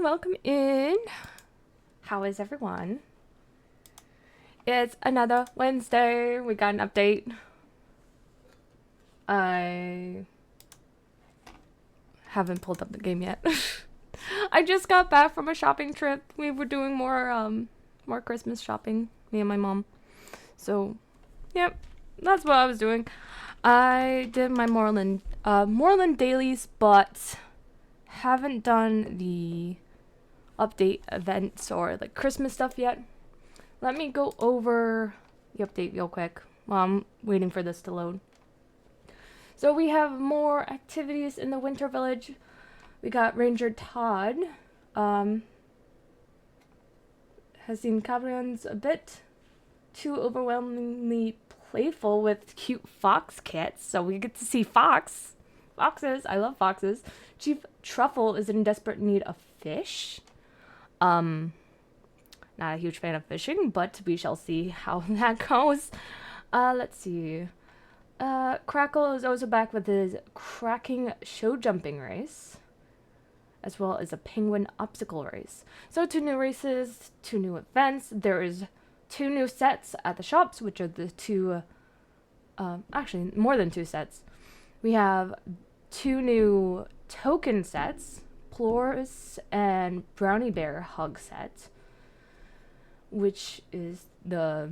welcome in. How is everyone? It's another Wednesday. We got an update. I haven't pulled up the game yet. I just got back from a shopping trip. We were doing more Christmas shopping, me and my mom. So, yep, that's what I was doing. I did my Moreland dailies, but haven't done the update events or like Christmas stuff yet. Let me go over the update real quick while I'm waiting for this to load. So we have more activities in the Winter Village. We got Ranger Todd. Has seen Cabrians a bit too overwhelmingly playful with cute fox kits. So we get to see foxes. I love foxes. Chief Truffle is in desperate need of fish. Not a huge fan of fishing, but we shall see how that goes. Let's see. Crackle is also back with his cracking show jumping race, as well as a penguin obstacle race. So 2 new races, 2 new events. There is 2 new sets at the shops, which are the 2, actually more than 2 sets. We have 2 new token sets, Plores and Brownie Bear hug set, which is the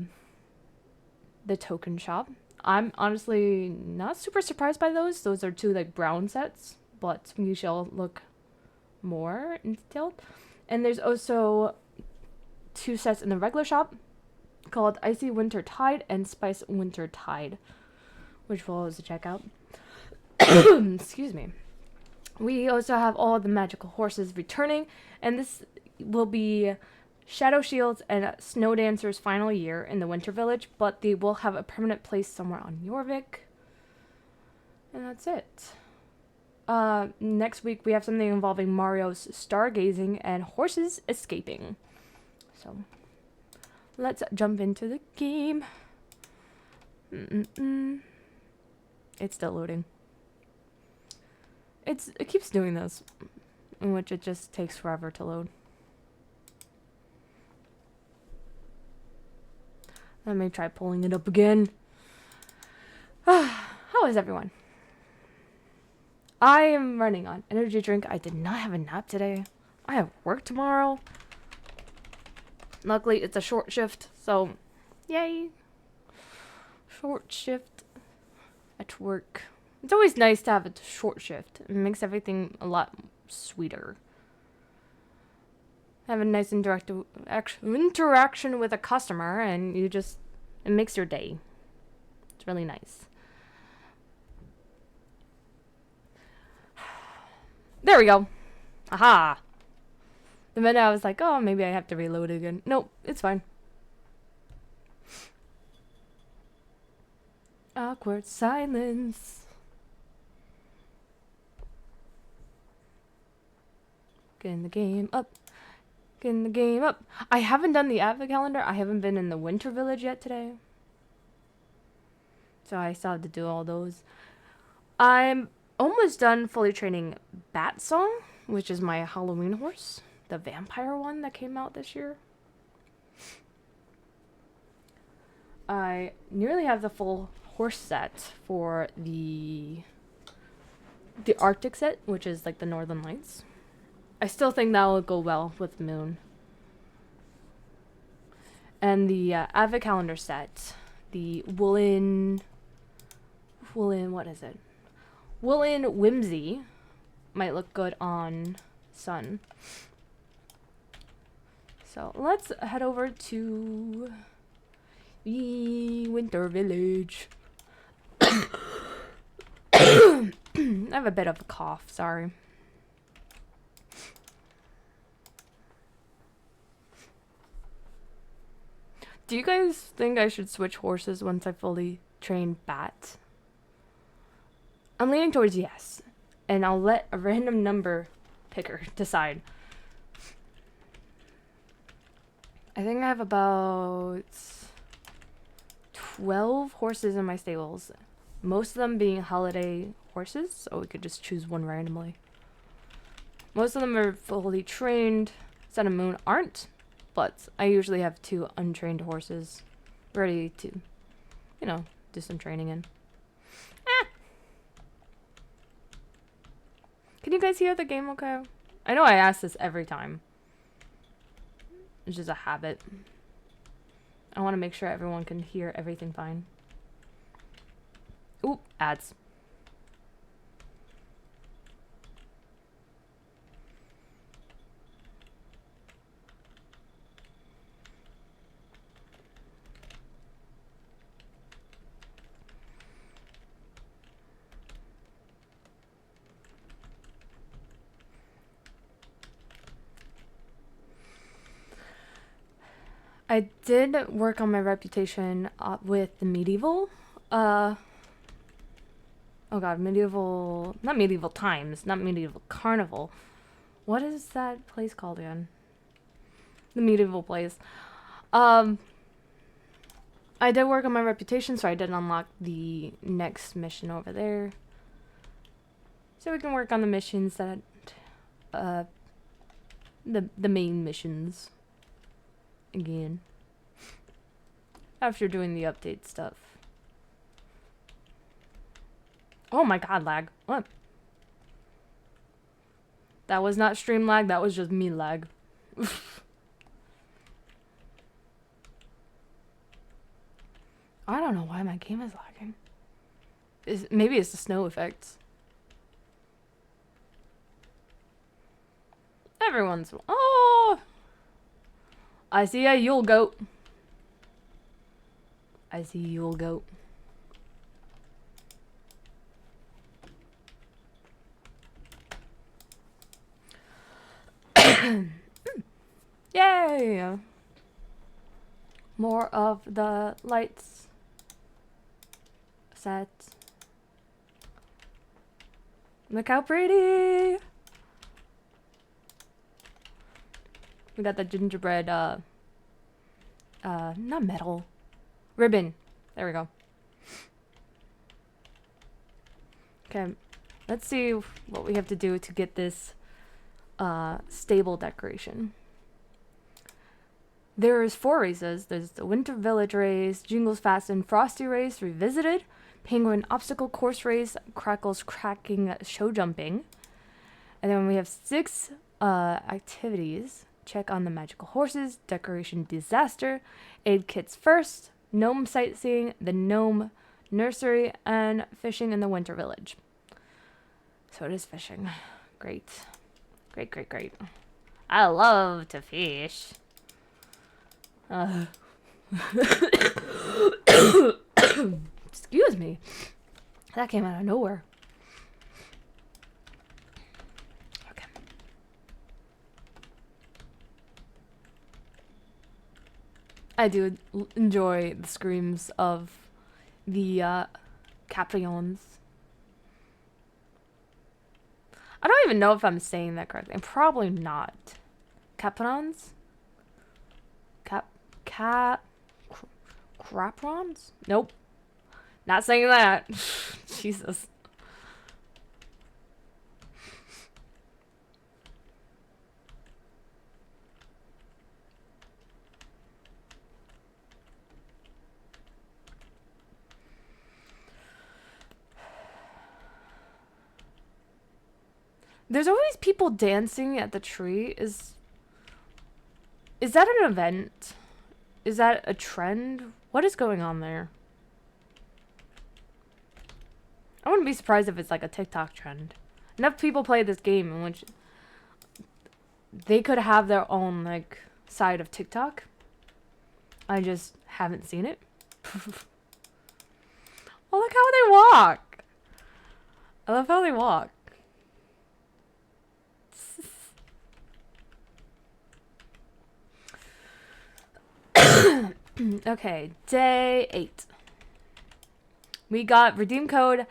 token shop. I'm honestly not super surprised by those. Those are 2 like brown sets, but we shall look more in detail. And there's also 2 sets in the regular shop called Icy Winter Tide and Spice Winter Tide, which we'll also check out. Excuse me. We also have all the magical horses returning, and this will be Shadow Shield's and Snow Dancer's final year in the Winter Village, but they will have a permanent place somewhere on Jorvik. And that's it. Next week we have something involving Mario's stargazing and horses escaping. So let's jump into the game. It's still loading. It keeps doing this, in which it just takes forever to load. Let me try pulling it up again. How is everyone? I am running on energy drink. I did not have a nap today. I have work tomorrow. Luckily, it's a short shift, so yay. Short shift at work. It's always nice to have a short shift. It makes everything a lot sweeter. Have a nice interaction with a customer, and it makes your day. It's really nice. There we go. Aha. The minute I was like, oh, maybe I have to reload it again. Nope, it's fine. Awkward silence. Getting the game up. Getting the game up. I haven't done the advent calendar. I haven't been in the Winter Village yet today. So I still have to do all those. I'm almost done fully training Bat Song, which is my Halloween horse. The vampire one that came out this year. I nearly have the full horse set for the Arctic set, which is like the Northern Lights. I still think that will go well with Moon. And the Advent calendar set, the woolen, what is it? Woolen Whimsy might look good on Sun. So let's head over to the Winter Village. I have a bit of a cough, sorry. Do you guys think I should switch horses once I fully train Bat? I'm leaning towards yes. And I'll let a random number picker decide. I think I have about 12 horses in my stables. Most of them being holiday horses, so we could just choose one randomly. Most of them are fully trained. Sun and Moon aren't, but I usually have 2 untrained horses ready to, you know, do some training in. Ah! Can you guys hear the game okay? I know I ask this every time. It's just a habit. I want to make sure everyone can hear everything fine. Oop, ads. I did work on my reputation with the medieval, oh god, medieval, not medieval times, not medieval carnival. What is that place called again? The medieval place. I did work on my reputation, so I did unlock the next mission over there. So we can work on the missions that, the main missions. Again. After doing the update stuff. Oh my god, lag. What? That was not stream lag, that was just me lag. I don't know why my game is lagging. Maybe it's the snow effects. Everyone's... Oh! I see a Yule goat. I see Yule goat. Yay! More of the lights set. Look how pretty! We got the gingerbread, not metal. Ribbon. There we go. Okay. Let's see what we have to do to get this, stable decoration. There's 4 races. There's the Winter Village race, Jingles Fast and Frosty race revisited, Penguin Obstacle Course race, Crackles Cracking Show Jumping. And then we have 6, activities. Check on the magical horses, decoration disaster, aid kits first, gnome sightseeing, the gnome nursery, and fishing in the winter village. So it is fishing. Great. Great, great, great. I love to fish. Excuse me. That came out of nowhere. I do enjoy the screams of the Caprions. I don't even know if I'm saying that correctly. I'm probably not. Caprons? Craprons? Nope. Not saying that. Jesus. There's always people dancing at the tree. Is that an event? Is that a trend? What is going on there? I wouldn't be surprised if it's like a TikTok trend. Enough people play this game in which they could have their own like side of TikTok. I just haven't seen it. Oh, look how they walk. I love how they walk. Okay, day 8. We got redeem code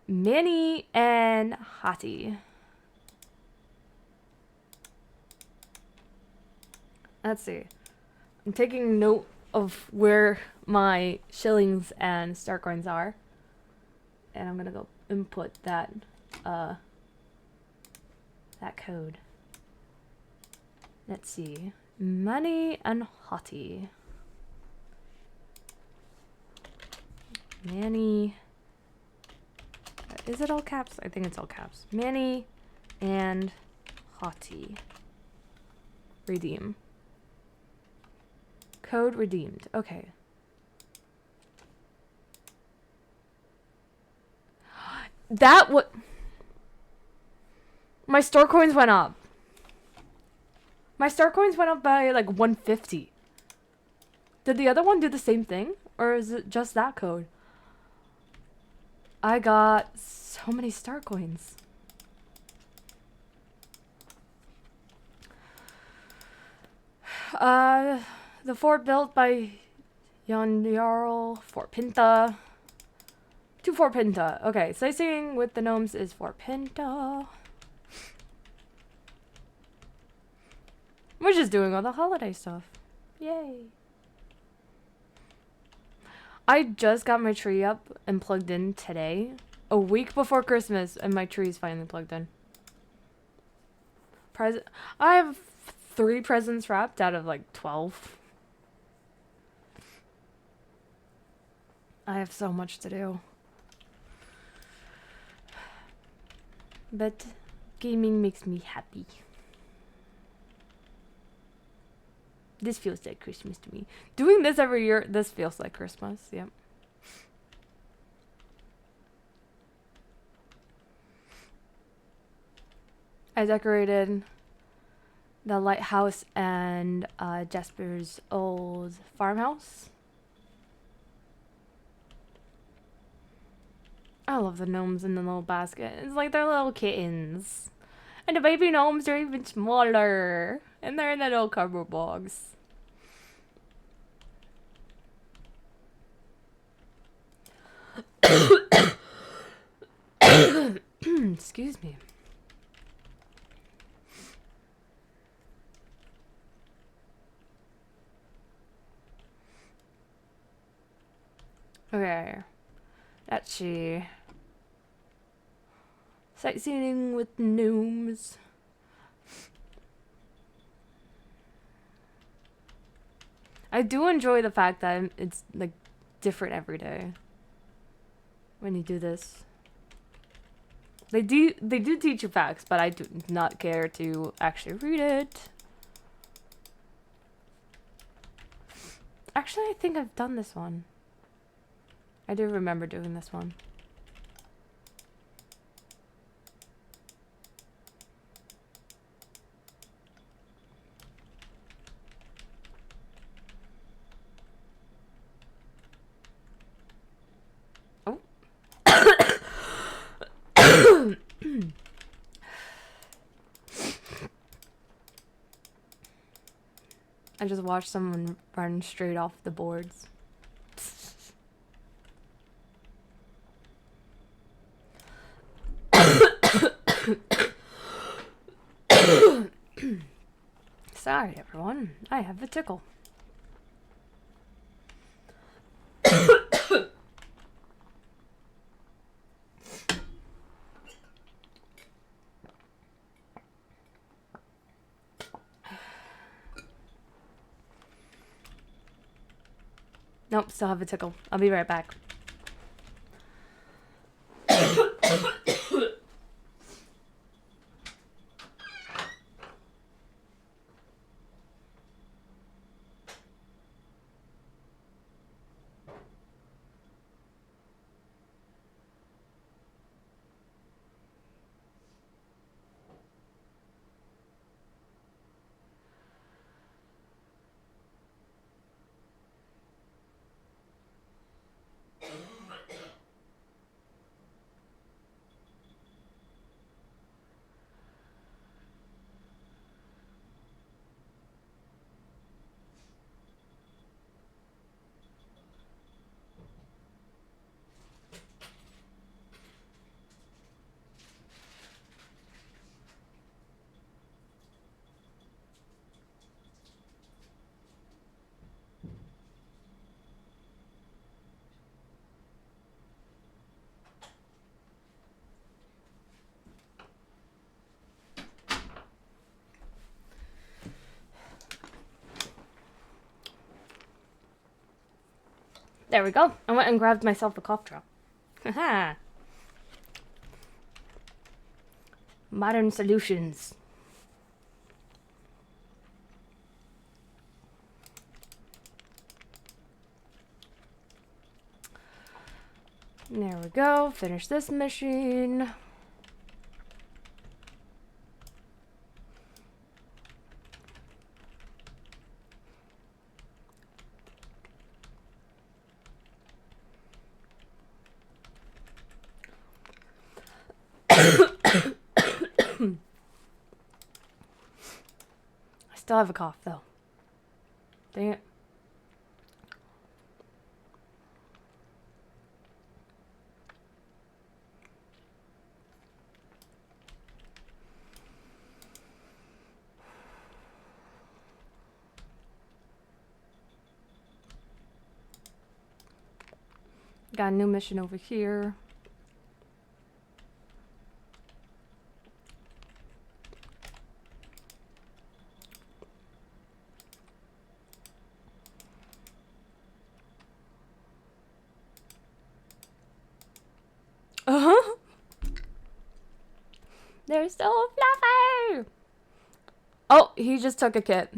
Minnie and Hottie. Let's see. I'm taking note of where my shillings and start coins are. And I'm gonna go input that that code. Let's see. Money and Hottie. Manny. Is it all caps? I think it's all caps. Manny and Hottie. Redeem. Code redeemed. Okay. That what? My store coins went up. My star coins went up by like 150. Did the other one do the same thing? Or is it just that code? I got so many star coins. The fort built by Jan Jarl, Fort Pinta. To Fort Pinta. Okay, sightseeing with the gnomes is Fort Pinta. We're just doing all the holiday stuff. Yay. I just got my tree up and plugged in today. A week before Christmas, and my tree is finally plugged in. I have 3 presents wrapped out of like 12. I have so much to do. But gaming makes me happy. This feels like Christmas to me. Doing this every year, this feels like Christmas. Yep. I decorated the lighthouse and Jasper's old farmhouse. I love the gnomes in the little basket. It's like they're little kittens. And the baby gnomes are even smaller. And they're in the little cardboard box. Excuse me. Okay. Let's see. Sightseeing with gnomes. I do enjoy the fact that it's like different every day when you do this. They do teach you facts, but I do not care to actually read it. Actually, I think I've done this one. I do remember doing this one. Oh. I just watched someone run straight off the boards. Sorry, everyone. I have a tickle. Nope, still have a tickle. I'll be right back. There we go. I went and grabbed myself a cough drop. Haha. Modern solutions. There we go. Finish this mission. I still have a cough though. Dang it. Got a new mission over here. Uh-huh. They're so fluffy. Oh, he just took a kit.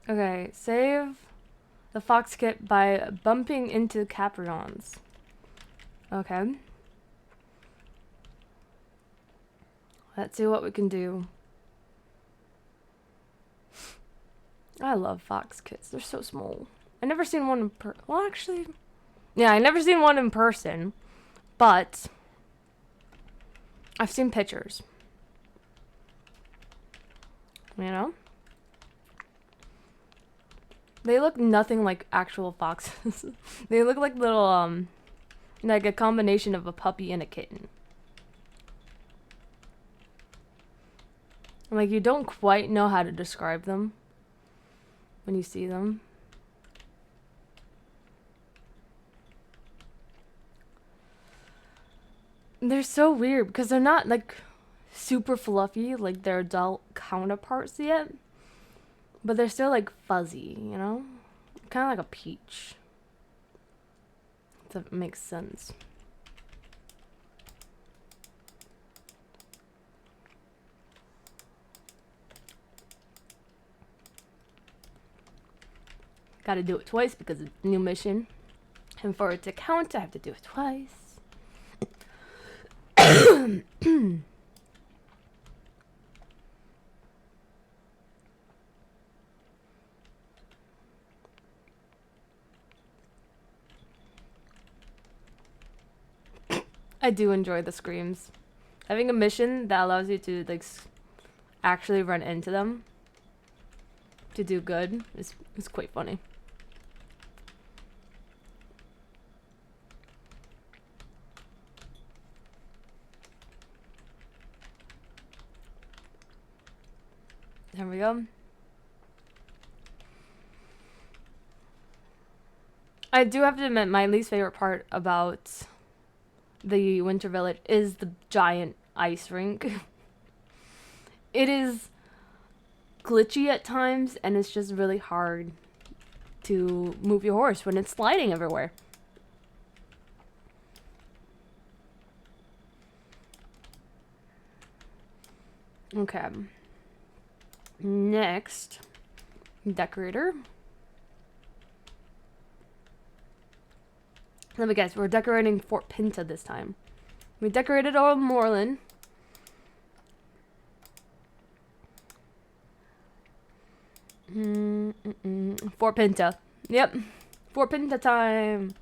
Okay, save the fox kit by bumping into Caprions. Okay. Let's see what we can do. I love fox kits. They're so small. I never seen one in well, actually, yeah, I never seen one in person, but I've seen pictures. You know? They look nothing like actual foxes. They look like little, like a combination of a puppy and a kitten. Like, you don't quite know how to describe them when you see them. They're so weird because they're not, like, super fluffy like their adult counterparts yet. But they're still, like, fuzzy, you know? Kind of like a peach. If that makes sense. Gotta do it twice because it's a new mission. And for it to count, I have to do it twice. I do enjoy the screams. Having a mission that allows you to, like, actually run into them to do good is quite funny. There we go. I do have to admit, my least favorite part about the Winter Village is the giant ice rink. It is glitchy at times, and it's just really hard to move your horse when it's sliding everywhere. Okay. Next, decorator. Let me guess, we're decorating Fort Pinta this time. We decorated Old Moreland. Fort Pinta. Yep. Fort Pinta time.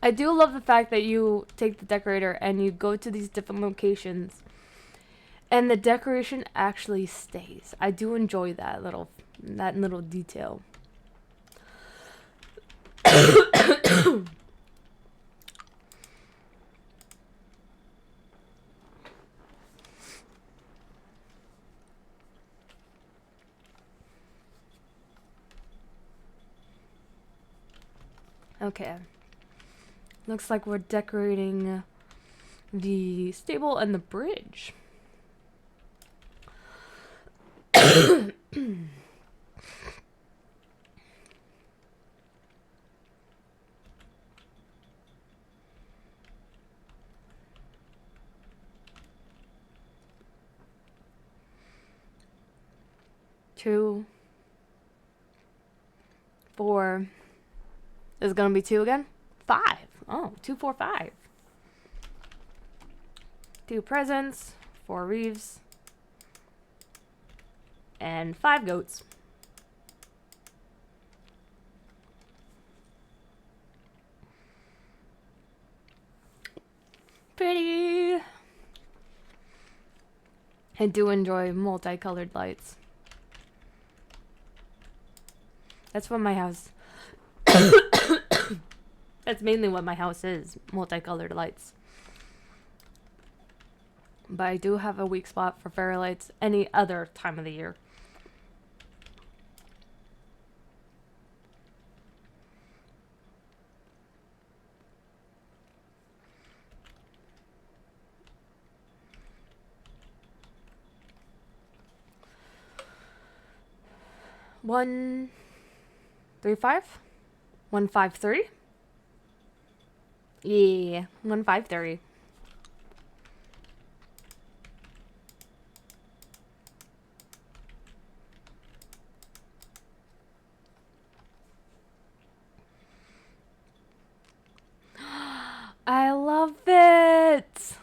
I do love the fact that you take the decorator and you go to these different locations and the decoration actually stays. I do enjoy that little detail. Okay. Looks like we're decorating the stable and the bridge. Two. 4. Is it gonna be 2 again? 5. Oh, 2, 4, 5. 2 presents, 4 reeves, and 5 goats. Pretty. I do enjoy multicolored lights. That's what my house. That's mainly what my house is, multicolored lights. But I do have a weak spot for fairy lights any other time of the year. One, 3, 5? 1, 5, 3? Yeah, 1, 5, 3. I love it!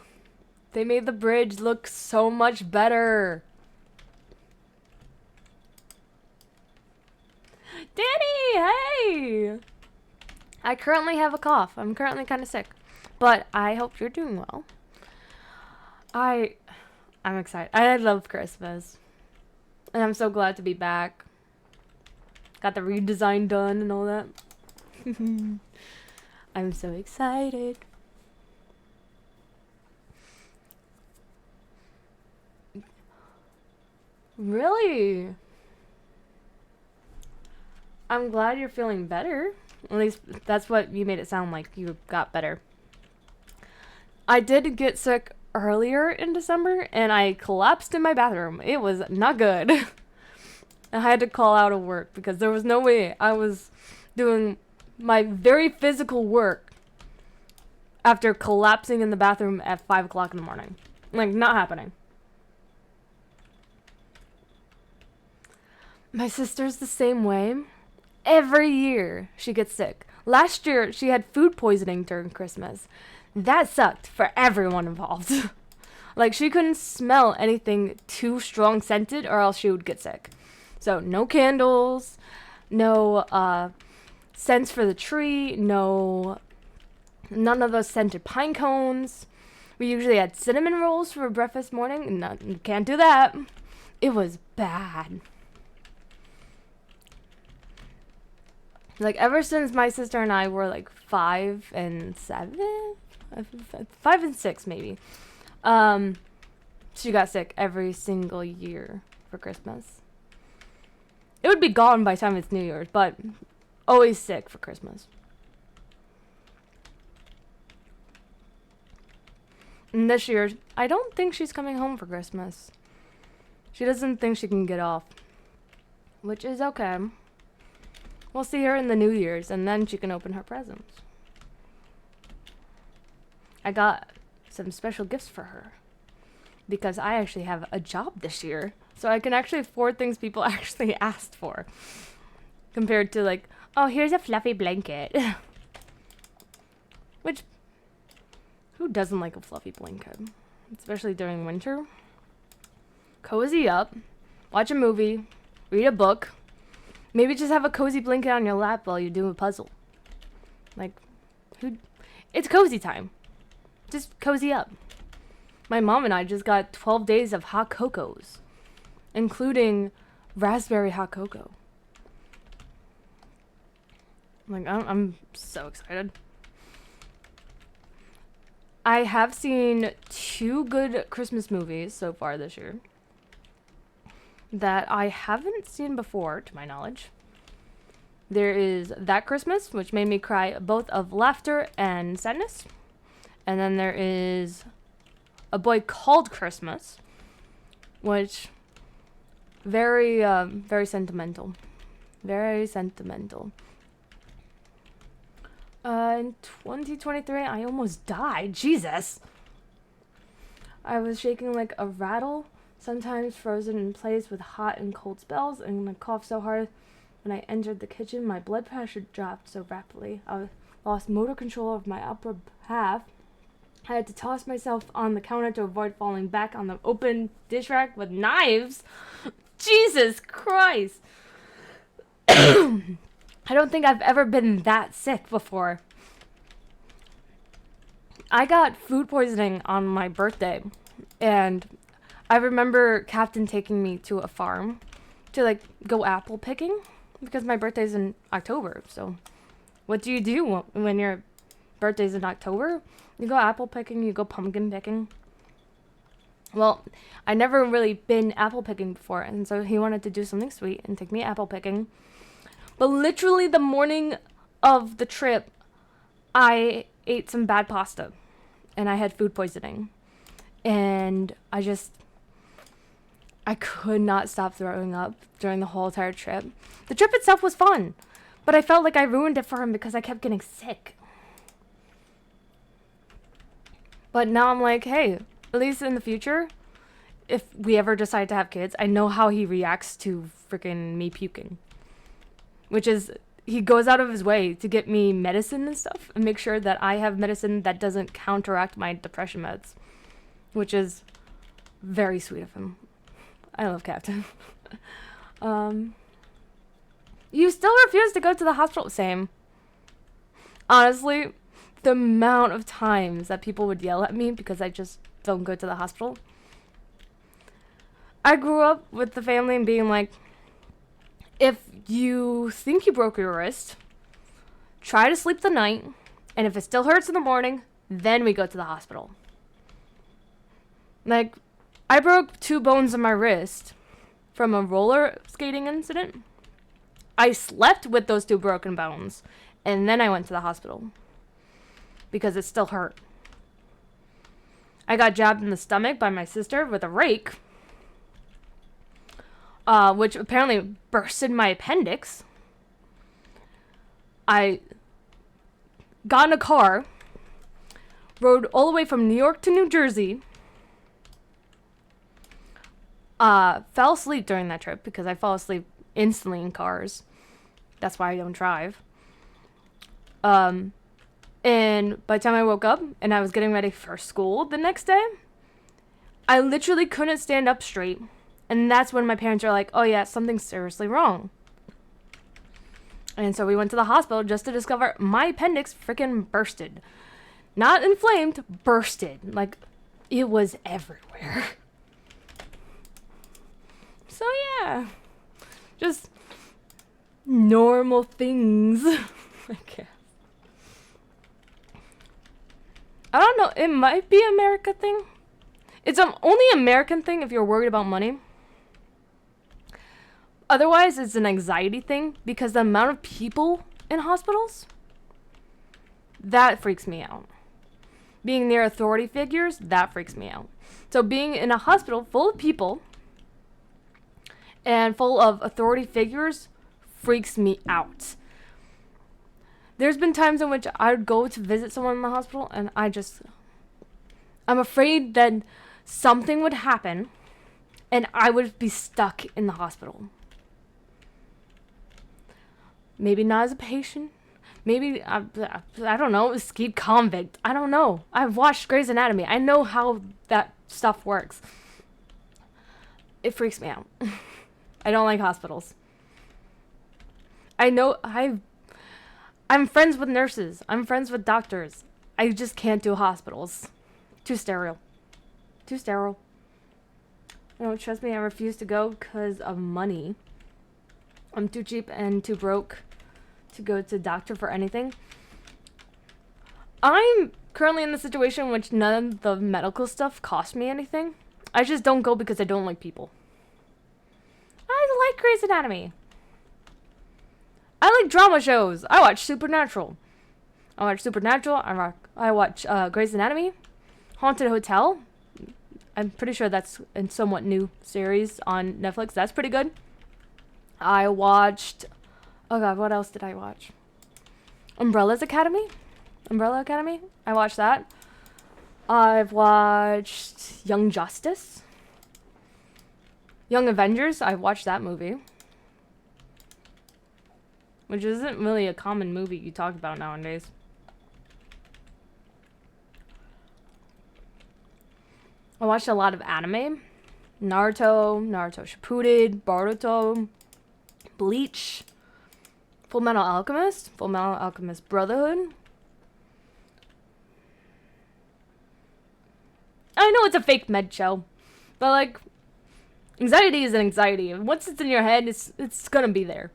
They made the bridge look so much better. Danny, hey! I currently have a cough. I'm currently kind of sick. But I hope you're doing well. I'm excited. I love Christmas. And I'm so glad to be back. Got the redesign done and all that. I'm so excited. Really? I'm glad you're feeling better. At least that's what you made it sound like. You got better. I did get sick earlier in December and I collapsed in my bathroom. It was not good. I had to call out of work because there was no way I was doing my very physical work after collapsing in the bathroom at 5 o'clock in the morning. Like, not happening. My sister's the same way. Every year she gets sick. Last year she had food poisoning during Christmas. That sucked for everyone involved. Like, she couldn't smell anything too strong scented or else she would get sick. So no candles, no scents for the tree, none of those scented pine cones. We usually had cinnamon rolls for breakfast morning. No, can't do that. It was bad. Like, ever since my sister and I were like 5 and 7, 5 and 6 maybe, she got sick every single year for Christmas. It would be gone by the time it's New Year's, but always sick for Christmas. And this year, I don't think she's coming home for Christmas. She doesn't think she can get off, which is okay. We'll see her in the New Year's, and then she can open her presents. I got some special gifts for her because I actually have a job this year, so I can actually afford things people actually asked for, compared to like, oh, here's a fluffy blanket. Which, who doesn't like a fluffy blanket? Especially during winter. Cozy up, watch a movie, read a book. Maybe just have a cozy blanket on your lap while you do a puzzle. Like, it's cozy time. Just cozy up. My mom and I just got 12 days of hot cocos, including raspberry hot cocoa. Like, I'm so excited. I have seen 2 good Christmas movies so far this year that I haven't seen before, to my knowledge. There is That Christmas, which made me cry both of laughter and sadness. And then there is A Boy Called Christmas, which very sentimental. Very sentimental. In 2023, I almost died. Jesus. I was shaking like a rattle, sometimes frozen in place with hot and cold spells, and I coughed so hard when I entered the kitchen, my blood pressure dropped so rapidly. I lost motor control of my upper half. I had to toss myself on the counter to avoid falling back on the open dish rack with knives. Jesus Christ. I don't think I've ever been that sick before. I got food poisoning on my birthday, and I remember Captain taking me to a farm to like go apple picking because my birthday's in October. So what do you do when your birthday's in October? You go apple picking, you go pumpkin picking. Well, I never really been apple picking before, and so he wanted to do something sweet and take me apple picking. But literally the morning of the trip, I ate some bad pasta and I had food poisoning. And I could not stop throwing up during the whole entire trip. The trip itself was fun, but I felt like I ruined it for him because I kept getting sick. But now I'm like, hey, at least in the future, if we ever decide to have kids, I know how he reacts to freaking me puking. Which is, he goes out of his way to get me medicine and stuff and make sure that I have medicine that doesn't counteract my depression meds. Which is very sweet of him. I love Captain. You still refuse to go to the hospital? Same. Honestly, the amount of times that people would yell at me because I just don't go to the hospital. I grew up with the family and being like, if you think you broke your wrist, try to sleep the night, and if it still hurts in the morning, then we go to the hospital. Like, I broke 2 bones in my wrist from a roller skating incident. I slept with those 2 broken bones, and then I went to the hospital because it still hurt. I got jabbed in the stomach by my sister with a rake, which apparently bursted my appendix. I got in a car, rode all the way from New York to New Jersey, fell asleep during that trip because I fall asleep instantly in cars. That's why I don't drive. And by the time I woke up and I was getting ready for school the next day, I literally couldn't stand up straight. And that's when my parents are like, oh yeah, something's seriously wrong. And so we went to the hospital just to discover my appendix freaking bursted. Not inflamed, bursted. Like, it was everywhere. So yeah, just normal things, I guess. I don't know, it might be an America thing. It's only an American thing if you're worried about money. Otherwise, it's an anxiety thing because the amount of people in hospitals, that freaks me out. Being near authority figures, that freaks me out. So being in a hospital full of people and full of authority figures freaks me out. There's been times in which I would go to visit someone in the hospital and I'm afraid that something would happen and I would be stuck in the hospital. Maybe not as a patient. Maybe, I don't know, escaped convict. I don't know. I've watched Grey's Anatomy. I know how that stuff works. It freaks me out. I don't like hospitals. I know, I'm friends with nurses. I'm friends with doctors. I just can't do hospitals. Too sterile. Too sterile. Don't trust me, I refuse to go because of money. I'm too cheap and too broke to go to doctor for anything. I'm currently in the situation in which none of the medical stuff costs me anything. I just don't go because I don't like people. I like Grey's Anatomy. I like drama shows. I watch Supernatural. I watch Grey's Anatomy, Haunted Hotel. I'm pretty sure that's a somewhat new series on Netflix. That's pretty good. I watched. Oh god, what else did I watch? Umbrella Academy. I watched that. I've watched Young Justice. Young Avengers. I watched that movie. Which isn't really a common movie you talk about nowadays. I watched a lot of anime. Naruto Shippuden, Boruto, Bleach, Full Metal Alchemist Brotherhood. I know it's a fake med show, but like, anxiety is an anxiety. Once it's in your head, it's gonna be there.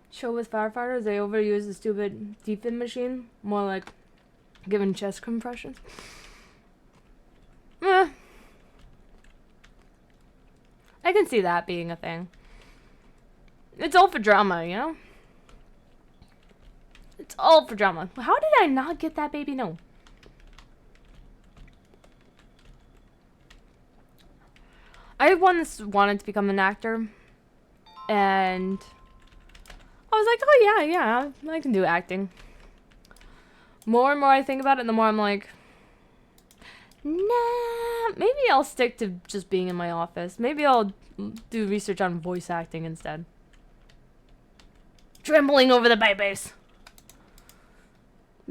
Show with firefighters, they overuse the stupid defib machine. More like giving chest compressions. I can see that being a thing. It's all for drama, you know? It's all for drama. How did I not get that baby? No. I once wanted to become an actor. And I was like, oh yeah, I can do acting. More and more I think about it, the more I'm like, nah, maybe I'll stick to just being in my office. Maybe I'll do research on voice acting instead. Trembling over the babies.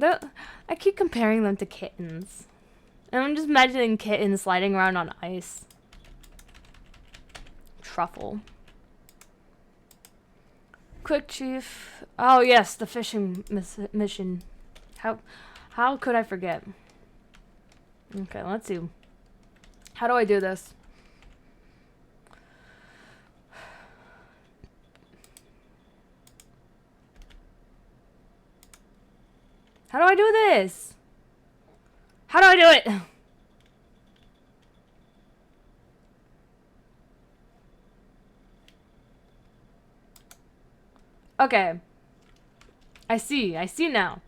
I keep comparing them to kittens. And I'm just imagining kittens sliding around on ice. Truffle. Quick, Chief. Oh, yes, the fishing mission. How could I forget? Okay, let's see. How do I do this? How do I do this? How do I do it? Okay. I see now.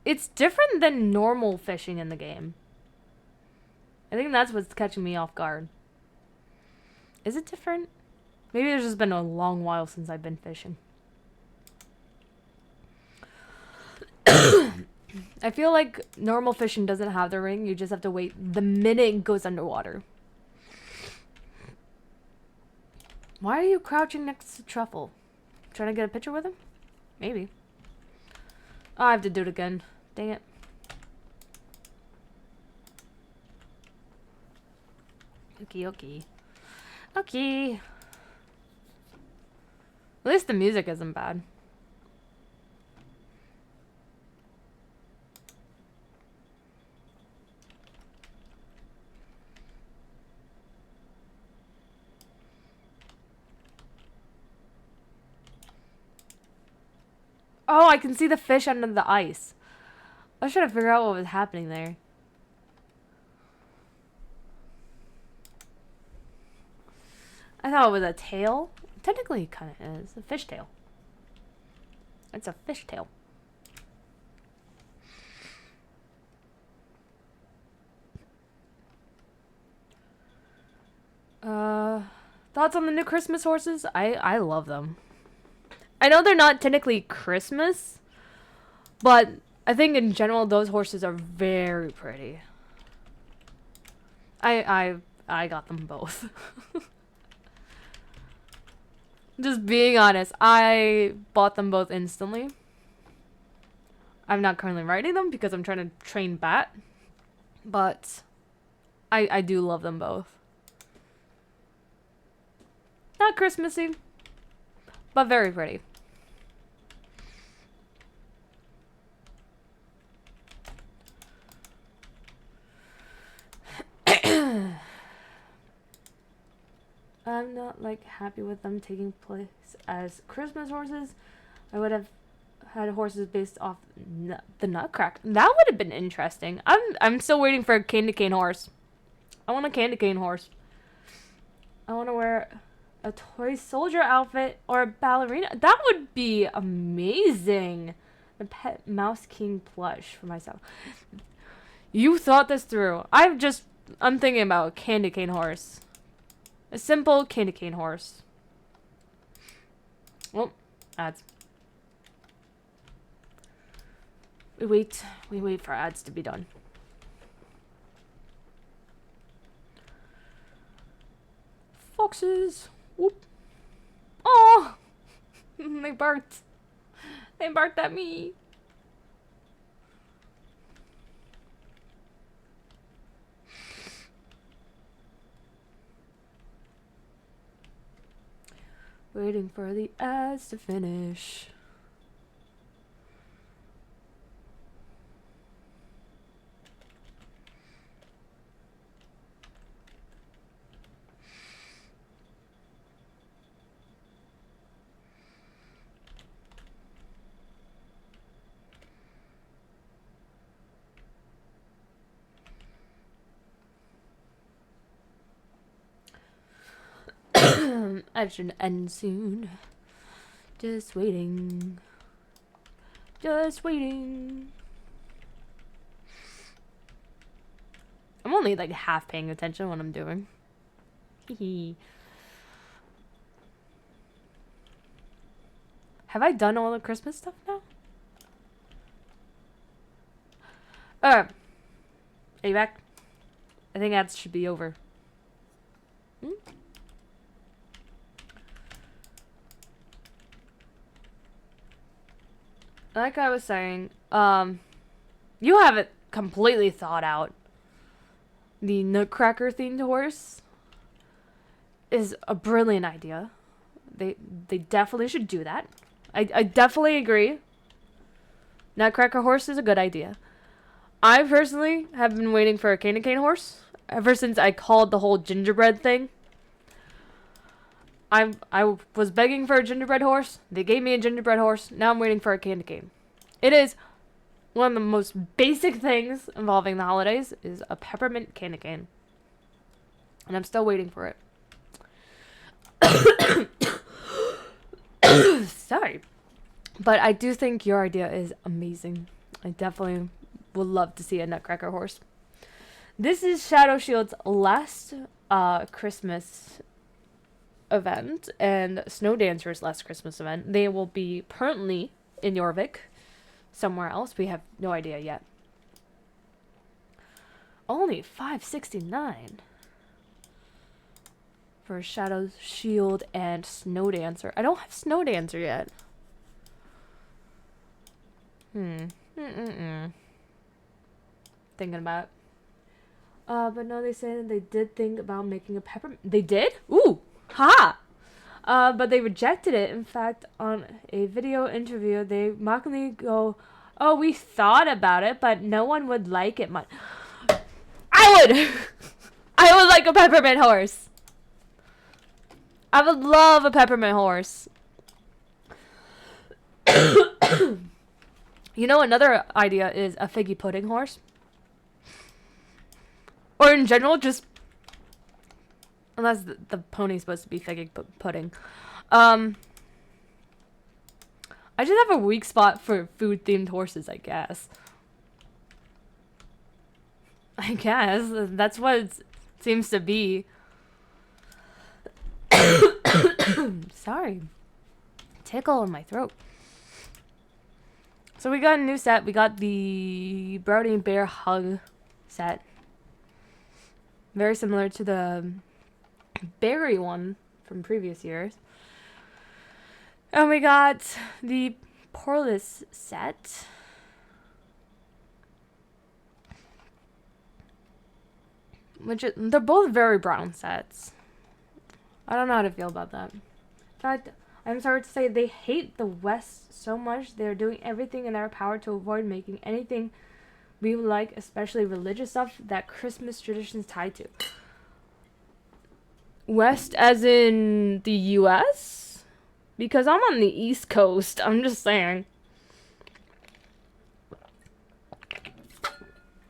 It's different than normal fishing in the game. I think that's what's catching me off guard. Is it different? Maybe there's just been a long while since I've been fishing. I feel like normal fishing doesn't have the ring. You just have to wait the minute it goes underwater. Why are you crouching next to Truffle? Trying to get a picture with him? Maybe. Oh, I have to do it again. Dang it. Okay. At least the music isn't bad. Oh, I can see the fish under the ice. I was trying to figure out what was happening there. I thought it was a tail. Technically, it kind of is. A fish tail. It's a fish tail. Thoughts on the new Christmas horses? I love them. I know they're not technically Christmas, but I think in general those horses are very pretty. I got them both. Just being honest, I bought them both instantly. I'm not currently riding them because I'm trying to train Bat, but I do love them both. Not Christmassy, but very pretty. I'm not like happy with them taking place as Christmas horses. I would have had horses based off the Nutcracker. That would have been interesting. I'm still waiting for a candy cane horse. I want a candy cane horse. I want to wear a toy soldier outfit or a ballerina. That would be amazing. A pet mouse king plush for myself. You thought this through. I'm thinking about a candy cane horse. A simple candy cane horse. Well, ads. We wait for ads to be done. Foxes. Whoop. Oh, they barked. They barked at me. Waiting for the ads to finish. I should end soon. Just waiting. Just waiting. I'm only like half paying attention to what I'm doing. Hee. Have I done all the Christmas stuff now? Are you back? I think ads should be over. Like I was saying, you have it completely thought out. The Nutcracker themed horse is a brilliant idea. They definitely should do that. I definitely agree. Nutcracker horse is a good idea. I personally have been waiting for a candy cane horse ever since I called the whole gingerbread thing. I was begging for a gingerbread horse. They gave me a gingerbread horse. Now I'm waiting for a candy cane. It is one of the most basic things involving the holidays is a peppermint candy cane. And I'm still waiting for it. Sorry. But I do think your idea is amazing. I definitely would love to see a Nutcracker horse. This is Shadow Shield's last Christmas event and Snow Dancer's last Christmas event. They will be permanently in Jorvik. Somewhere else. We have no idea yet. Only $5.69 for Shadow Shield and Snow Dancer. I don't have Snow Dancer yet. Thinking about it. But no, they said they did think about making a peppermint. They did? Ooh! Ha! But they rejected it. In fact, on a video interview, they mockingly go, "Oh, we thought about it, but no one would like it much." I would! I would like a peppermint horse. I would love a peppermint horse. You know, another idea is a figgy pudding horse. Or in general, just... Unless the pony's supposed to be figgy pudding. I just have a weak spot for food-themed horses, I guess. I guess. That's what it seems to be. Sorry. Tickle in my throat. So we got a new set. We got the Brody and Bear Hug set. Very similar to the berry one from previous years. And we got the Poreless set. They're both very brown sets. I don't know how to feel about that. In fact, I'm sorry to say they hate the West so much they're doing everything in their power to avoid making anything we would like, especially religious stuff that Christmas traditions tied to. West as in the US? Because I'm on the East Coast. I'm just saying.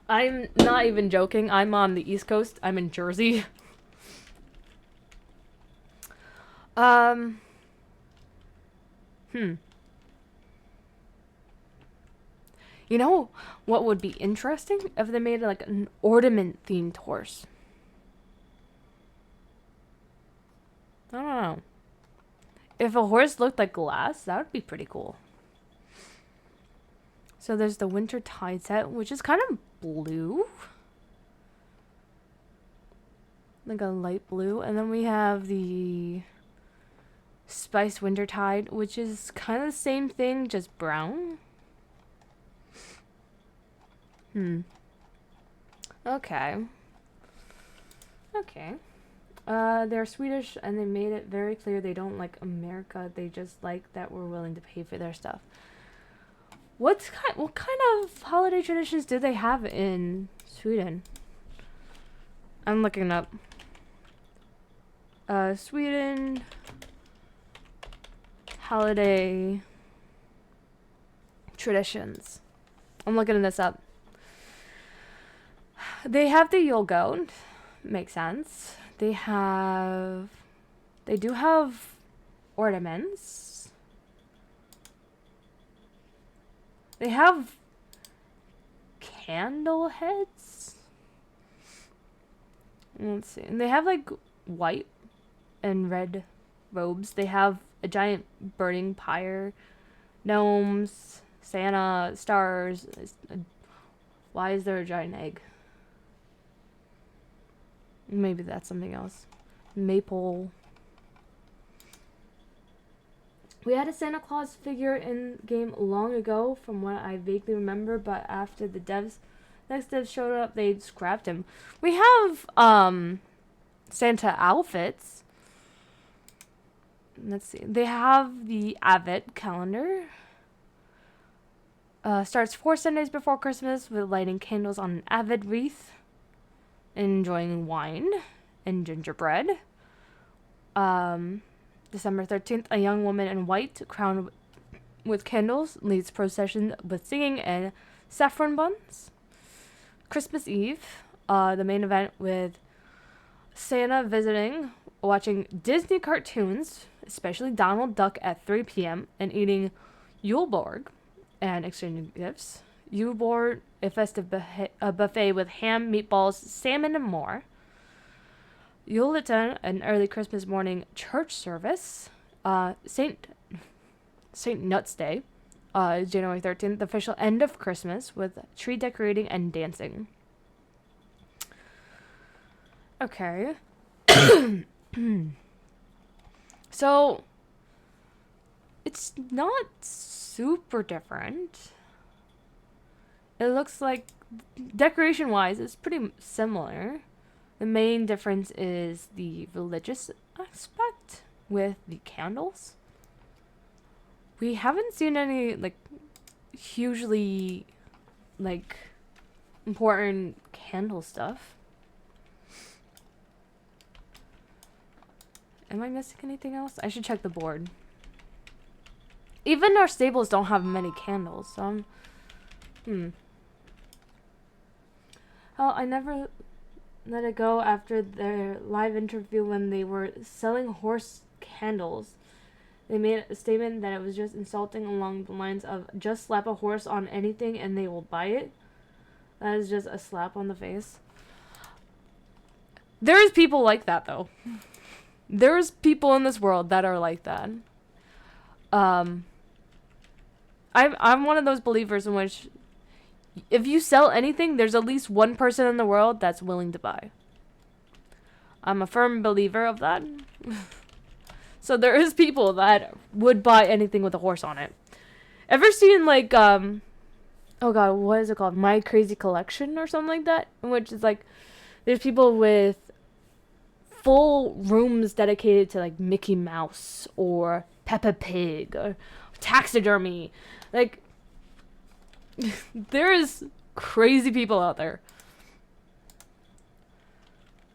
I'm not even joking. I'm on the East Coast. I'm in Jersey. Um. Hmm. You know what would be interesting if they made like an ornament themed horse? I don't know. If a horse looked like glass, that would be pretty cool. So there's the winter tide set, which is kind of blue. Like a light blue. And then we have the Spice Wintertide, which is kind of the same thing, just brown. Okay. Okay. They're Swedish, and they made it very clear they don't like America. They just like that we're willing to pay for their stuff. What kind of holiday traditions do they have in Sweden? I'm looking up. Sweden holiday traditions. I'm looking this up. They have the Yule goat. Makes sense. They do have ornaments. They have candle heads. Let's see. And they have like white and red robes. They have a giant burning pyre, gnomes, Santa, stars. Why is there a giant egg? Maybe that's something else. Maple. We had a Santa Claus figure in game long ago, from what I vaguely remember, but after the next devs showed up, they scrapped him. We have Santa outfits. Let's see. They have the Advent calendar. Starts 4 Sundays before Christmas with lighting candles on an Advent wreath, enjoying wine and gingerbread. December 13th, a young woman in white, crowned with candles, leads procession with singing and saffron buns. Christmas Eve, the main event with Santa visiting, watching Disney cartoons, especially Donald Duck at 3 p.m., and eating Yuleborg and exchanging gifts. Yuleborg, a festive buffet with ham, meatballs, salmon, and more. Yuleton, an early Christmas morning church service. Saint Nuts Day, January 13th, the official end of Christmas with tree decorating and dancing. Okay. So, it's not super different. It looks like, decoration-wise, it's pretty similar. The main difference is the religious aspect with the candles. We haven't seen any, like, hugely, like, important candle stuff. Am I missing anything else? I should check the board. Even our stables don't have many candles, so Oh, I never let it go after their live interview when they were selling horse candles. They made a statement that it was just insulting along the lines of, just slap a horse on anything and they will buy it. That is just a slap on the face. There's people like that, though. There's people in this world that are like that. I'm one of those believers in which if you sell anything, there's at least one person in the world that's willing to buy. I'm a firm believer of that. So there is people that would buy anything with a horse on it. Ever seen like oh god, what is it called? My Crazy Collection or something like that? In which is like there's people with full rooms dedicated to like Mickey Mouse or Peppa Pig or taxidermy. Like there is crazy people out there.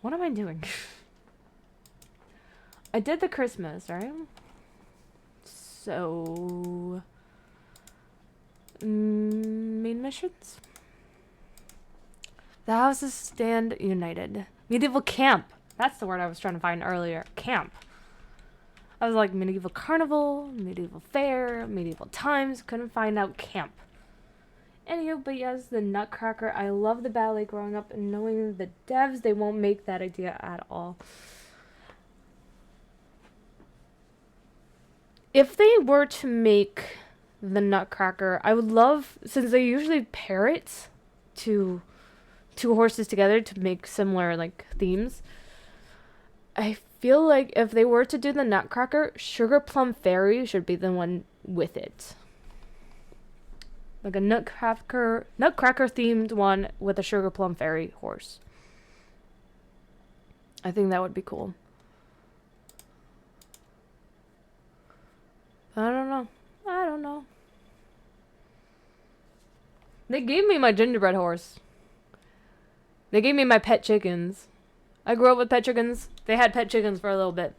What am I doing? I did the Christmas, right? So, main missions? The houses stand united. Medieval camp. That's the word I was trying to find earlier. Camp. I was like medieval carnival, medieval fair, medieval times. Couldn't find out camp. Anywho, but yes, the Nutcracker. I love the ballet growing up and knowing the devs, they won't make that idea at all. If they were to make the Nutcracker, I would love, since they usually pair it to two horses together to make similar like themes. I feel like if they were to do the Nutcracker, Sugar Plum Fairy should be the one with it. Like a Nutcracker themed one with a Sugar Plum Fairy horse. I think that would be cool. I don't know. They gave me my gingerbread horse. They gave me my pet chickens. I grew up with pet chickens. They had pet chickens for a little bit.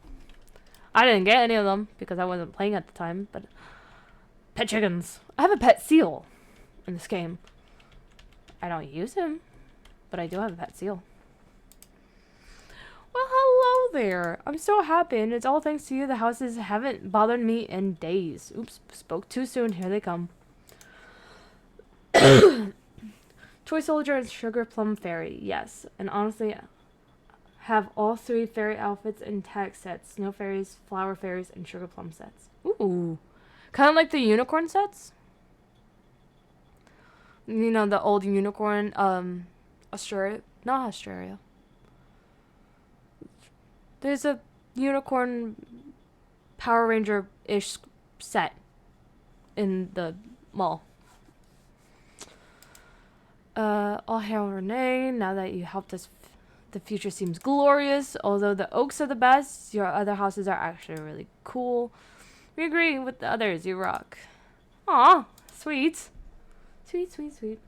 I didn't get any of them because I wasn't playing at the time, but pet chickens. I have a pet seal in this game. I don't use him, but I do have a pet seal. Well, hello there. I'm so happy, and it's all thanks to you. The houses haven't bothered me in days. Oops, spoke too soon. Here they come. Toy Soldier and Sugar Plum Fairy. Yes, and honestly, have all three fairy outfits and tag sets. Snow fairies, flower fairies, and sugar plum sets. Ooh. Kind of like the unicorn sets. You know, the old unicorn, Australia. Not Australia. There's a unicorn Power Ranger-ish set in the mall. All hail Renee. Now that you helped us, the future seems glorious. Although the oaks are the best, your other houses are actually really cool. We agree with the others. You rock. Aw, sweet. Sweet, sweet, sweet.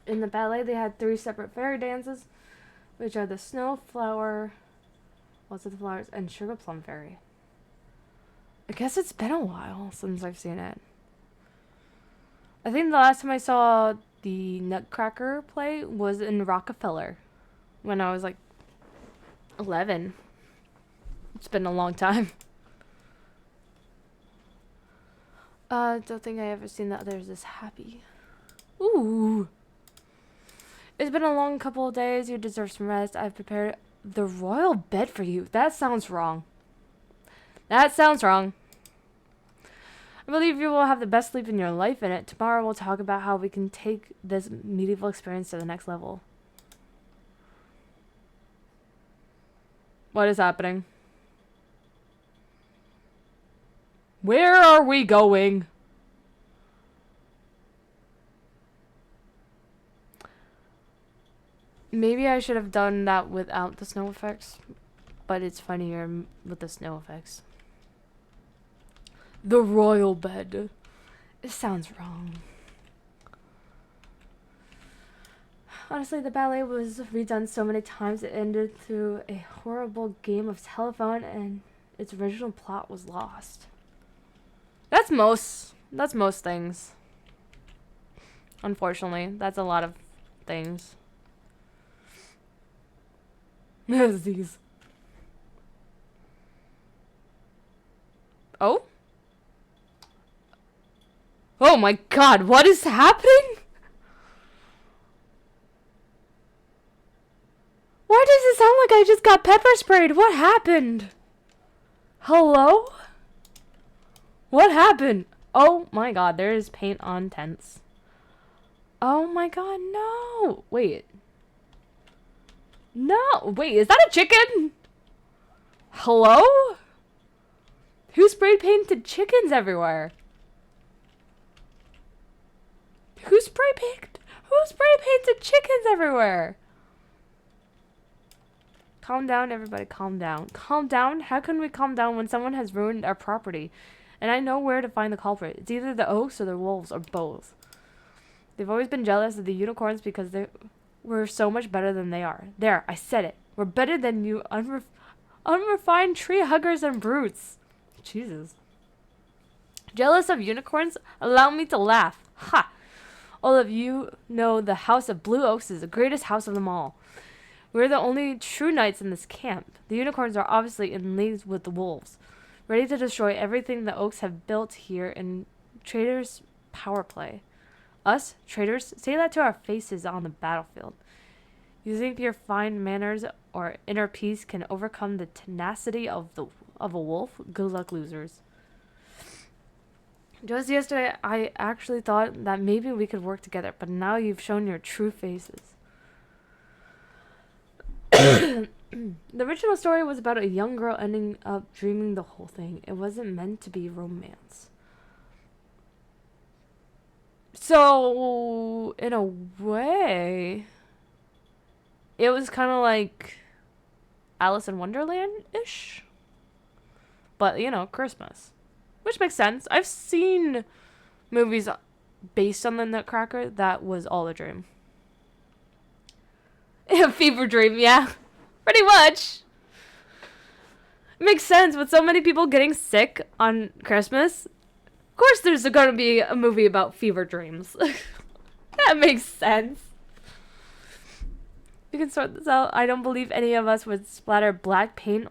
In the ballet, they had 3 separate fairy dances, which are the snow, flower, lots of the flowers, and sugar plum fairy. I guess it's been a while since I've seen it. I think the last time I saw the Nutcracker play was in Rockefeller when I was like 11. It's been a long time. Don't think I ever seen the others this happy. Ooh. It's been a long couple of days. You deserve some rest. I've prepared the royal bed for you. That sounds wrong. That sounds wrong. I believe you will have the best sleep in your life in it. Tomorrow we'll talk about how we can take this medieval experience to the next level. What is happening? Where are we going? Maybe I should have done that without the snow effects, but it's funnier with the snow effects. The royal bed. It sounds wrong. Honestly, the ballet was redone so many times it ended through a horrible game of telephone and its original plot was lost. That's most things. Unfortunately, that's a lot of things. These. Oh? Oh my god, what is happening? Why does it sound like I just got pepper sprayed? What happened? Hello? What happened? Oh my god, there is paint on tents. Oh my god, no. Wait. No. Wait, is that a chicken? Hello? Who sprayed painted chickens everywhere? Who spray painted chickens everywhere? Calm down, everybody. Calm down. Calm down? How can we calm down when someone has ruined our property? And I know where to find the culprit. It's either the oaks or the wolves or both. They've always been jealous of the unicorns because we're so much better than they are. There, I said it. We're better than you unrefined tree huggers and brutes. Jesus. Jealous of unicorns? Allow me to laugh. Ha! All of you know the House of Blue Oaks is the greatest house of them all. We're the only true knights in this camp. The unicorns are obviously in league with the wolves, ready to destroy everything the Oaks have built here in traitors' power play. Us, traitors, say that to our faces on the battlefield. You think your fine manners or inner peace can overcome the tenacity of a wolf? Good luck, losers. Just yesterday, I actually thought that maybe we could work together, but now you've shown your true faces. The original story was about a young girl ending up dreaming the whole thing. It wasn't meant to be romance. So, in a way, it was kind of like Alice in Wonderland-ish. But, you know, Christmas. Which makes sense. I've seen movies based on the Nutcracker that was all a dream. A fever dream, yeah. Pretty much. It makes sense with so many people getting sick on Christmas. Of course there's going to be a movie about fever dreams. That makes sense. We can sort this out. I don't believe any of us would splatter black paint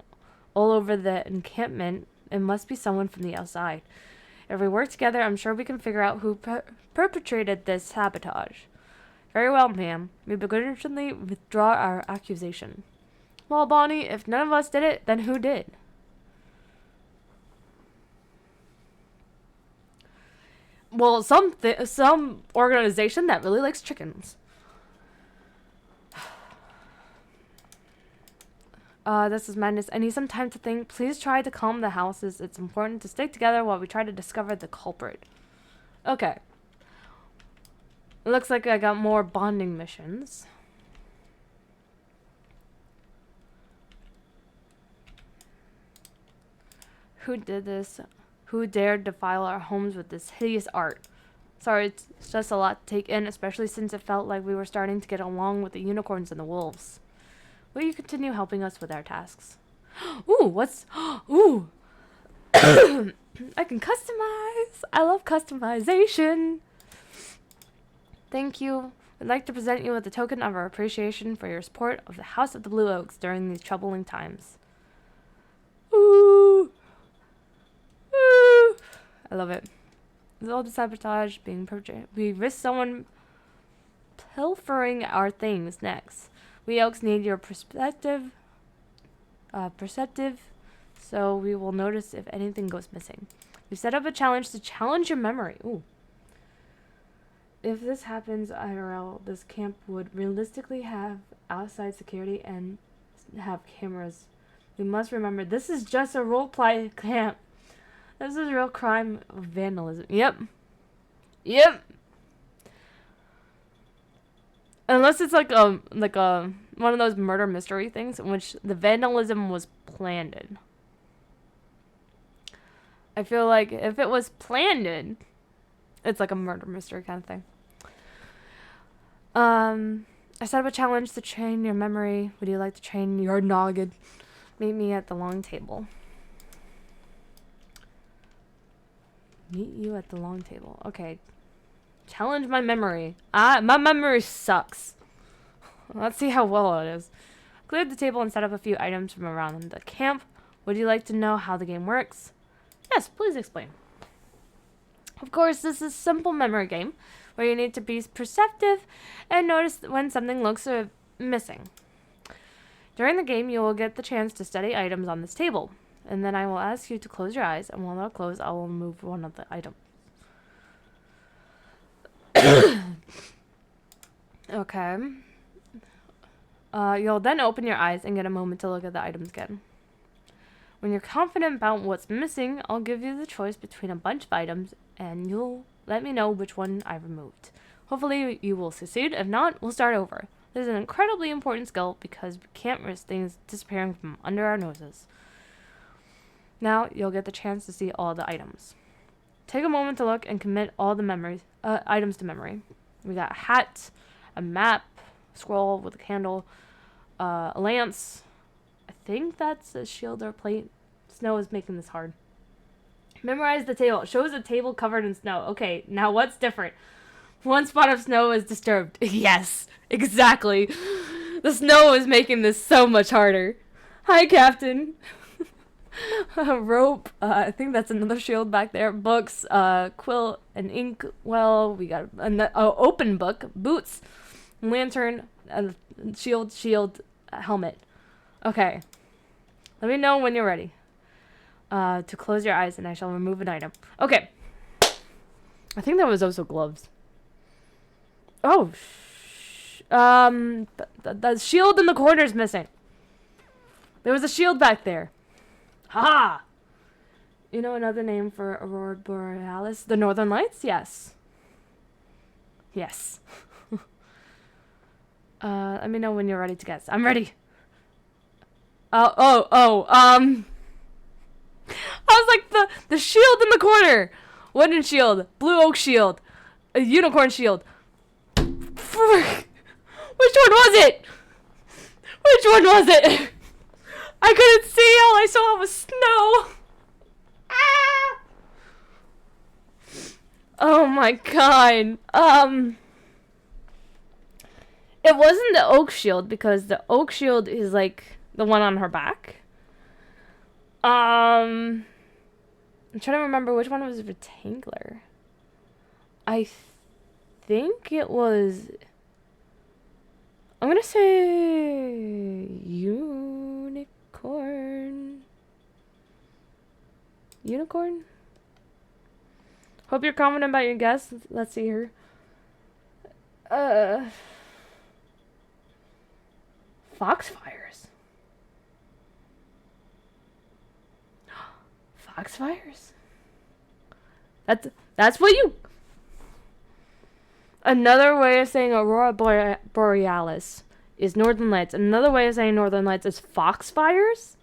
all over the encampment. It must be someone from the outside. If we work together, I'm sure we can figure out who perpetrated this sabotage. Very well, ma'am. We begrudgingly withdraw our accusation. Well, Bonnie, if none of us did it, then who did? Well, some organization that really likes chickens. This is madness. I need some time to think. Please try to calm the houses. It's important to stick together while we try to discover the culprit. Okay. It looks like I got more bonding missions. Who did this? Who dared defile our homes with this hideous art? Sorry, it's just a lot to take in, especially since it felt like we were starting to get along with the unicorns and the wolves. Will you continue helping us with our tasks? Ooh, what's... Ooh! I can customize! I love customization! Thank you. I'd like to present you with a token of our appreciation for your support of the House of the Blue Oaks during these troubling times. Ooh! Ooh! I love it. With all the sabotage being perpetrated, we risk someone pilfering our things next. We Oaks need your perceptive, so we will notice if anything goes missing. We set up a challenge to challenge your memory. Ooh. If this happens IRL, this camp would realistically have outside security and have cameras. We must remember, this is just a roleplay camp. This is real crime of vandalism. Yep. Yep. Unless it's like a one of those murder mystery things in which the vandalism was planned in. I feel like if it was planned in, it's like a murder mystery kind of thing. I set up a challenge to train your memory. Would you like to train your noggin? Meet me at the long table. Meet you at the long table. Okay. Challenge my memory. My memory sucks. Let's see how well it is. Cleared the table and set up a few items from around the camp. Would you like to know how the game works? Yes, please explain. Of course, this is a simple memory game where you need to be perceptive and notice when something looks missing. During the game, you will get the chance to study items on this table, and then I will ask you to close your eyes, and while they're closed, I will move one of the items. Okay. You'll then open your eyes and get a moment to look at the items again. When you're confident about what's missing, I'll give you the choice between a bunch of items, and you'll let me know which one I removed. Hopefully you will succeed. If not, we'll start over. This is an incredibly important skill because we can't risk things disappearing from under our noses. Now you'll get the chance to see all the items. Take a moment to look and commit all the items to memory. We got a hat, a map, scroll with a candle, a lance, I think that's a shield or plate. Snow is making this hard. Memorize the table. It shows a table covered in snow. Okay, now what's different? One spot of snow is disturbed. Yes, exactly. The snow is making this so much harder. Hi, Captain. Rope. I think that's another shield back there. Books. Quill and ink. Well, we got an open book. Boots. Lantern. Shield. Helmet. Okay. Let me know when you're ready. To close your eyes and I shall remove an item. Okay. I think that was also gloves. Oh. The shield in the corner is missing. There was a shield back there. Ha! You know another name for Aurora Borealis? The Northern Lights? Yes. Yes. Let me know when you're ready to guess. I'm ready. I was like the shield in the corner. Wooden shield. Blue oak shield. A unicorn shield. Which one was it? Which one was it? I couldn't see. All I saw was snow. Ah! Oh my god. It wasn't the oak shield because the oak shield is like the one on her back. I'm trying to remember which one was rectangular. I think it was. I'm gonna say unicorn. Unicorn? Hope you're confident about your guess. Let's see here. Foxfires. Foxfires? That's what you. Another way of saying Aurora Borealis is Northern Lights. Another way of saying Northern Lights is Foxfires.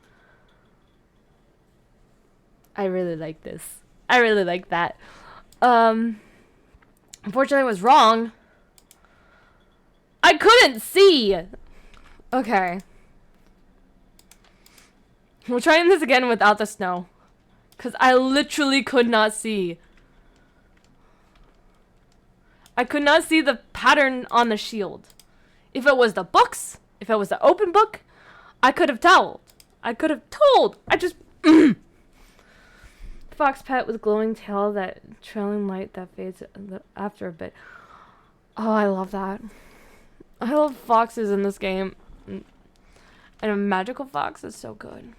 I really like this. I really like that. Unfortunately, I was wrong. I couldn't see. Okay. We're trying this again without the snow. Because I literally could not see. I could not see the pattern on the shield. If it was the books, if it was the open book, I could have told. I just... Fox pet with glowing tail, that trailing light that fades after a bit. Oh, I love that. I love foxes in this game. And a magical fox is so good.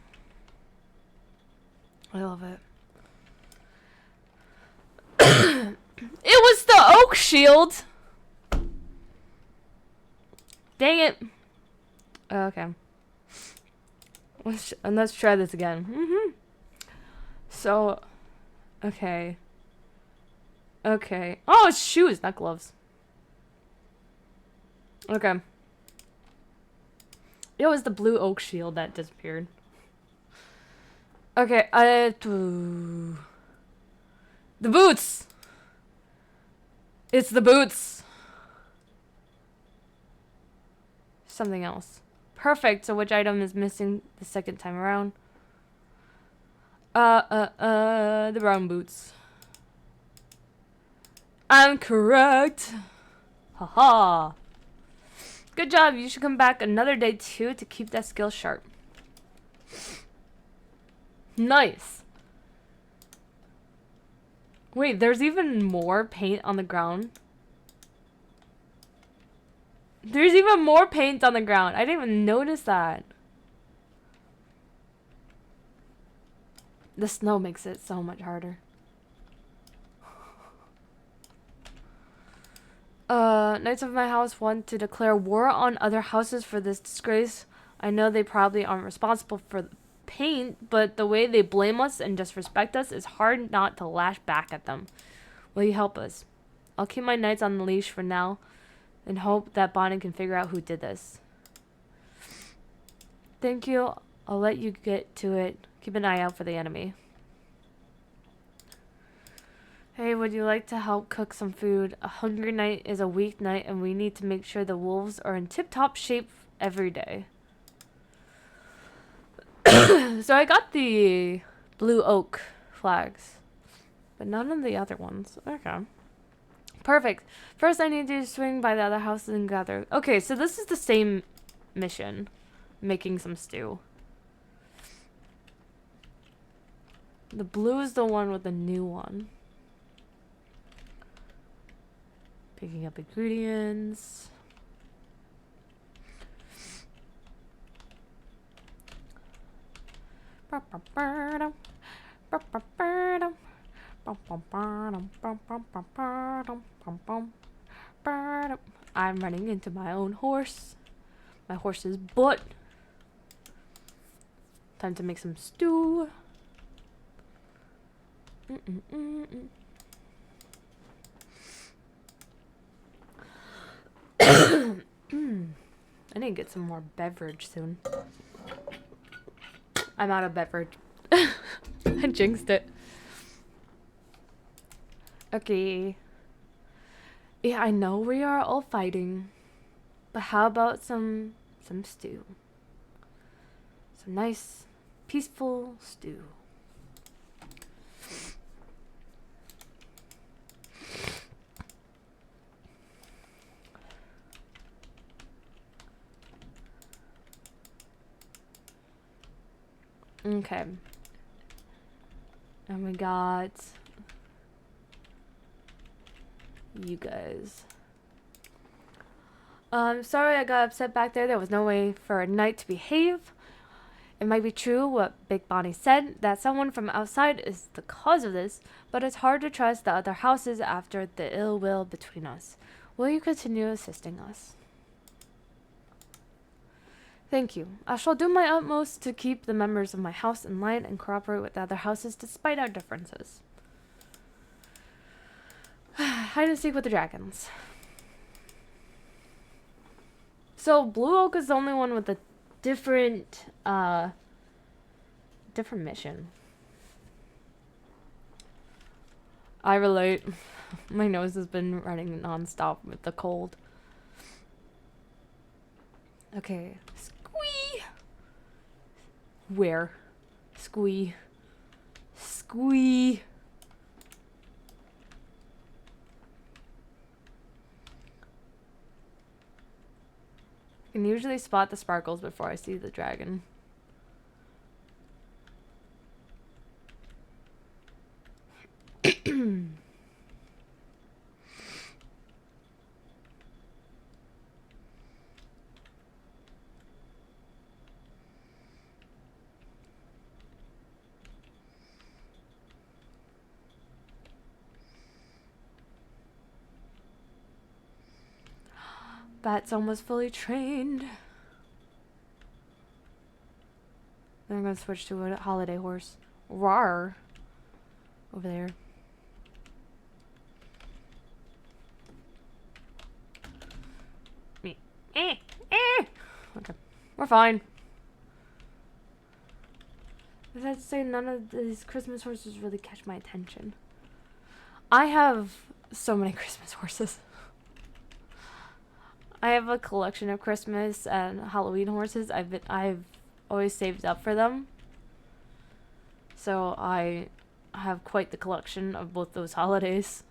I love it. It was the oak shield. Dang it. Okay. Let's try this again. So, okay. Okay. Oh, it's shoes, not gloves. Okay. It was the blue oak shield that disappeared. Okay, the boots! It's the boots! Something else. Perfect, so which item is missing the second time around? The brown boots. I'm correct! Haha! Good job, you should come back another day too to keep that skill sharp. Nice! Wait, there's even more paint on the ground? There's even more paint on the ground. I didn't even notice that. The snow makes it so much harder. Knights of my house want to declare war on other houses for this disgrace. I know they probably aren't responsible for the paint, but the way they blame us and disrespect us is hard not to lash back at them. Will you help us? I'll keep my knights on the leash for now and hope that Bonnie can figure out who did this. Thank you. I'll let you get to it. Keep an eye out for the enemy. Hey, would you like to help cook some food? A hungry night is a weak night, and we need to make sure the wolves are in tip-top shape every day. So I got the blue oak flags, but none of the other ones. Okay. Perfect. First, I need to swing by the other houses and gather. Okay, so this is the same mission. Making some stew. The blue is the one with the new one. Picking up ingredients. I'm running into my own horse. My horse's butt. Time to make some stew. I need to get some more beverage soon. I'm out of beverage. I jinxed it. Okay. Yeah, I know we are all fighting. But how about some stew? Some nice, peaceful stew. Okay. And we got you guys. Sorry I got upset back there. There was no way for a knight to behave. It might be true what Big Bonnie said, that someone from outside is the cause of this, but it's hard to trust the other houses after the ill will between us. Will you continue assisting us? Thank you. I shall do my utmost to keep the members of my house in line and cooperate with the other houses despite our differences. Hide and seek with the dragons. So Blue Oak is the only one with a different mission. I relate. My nose has been running non-stop with the cold. Okay. Squee! Where? Squee. Squee. I can usually spot the sparkles before I see the dragon. Bat's almost fully trained. Then I'm gonna switch to a holiday horse. Rawr. Over there. Me. Okay. We're fine. I have to say, none of these Christmas horses really catch my attention. I have so many Christmas horses. I have a collection of Christmas and Halloween horses. I've always saved up for them. So I have quite the collection of both those holidays.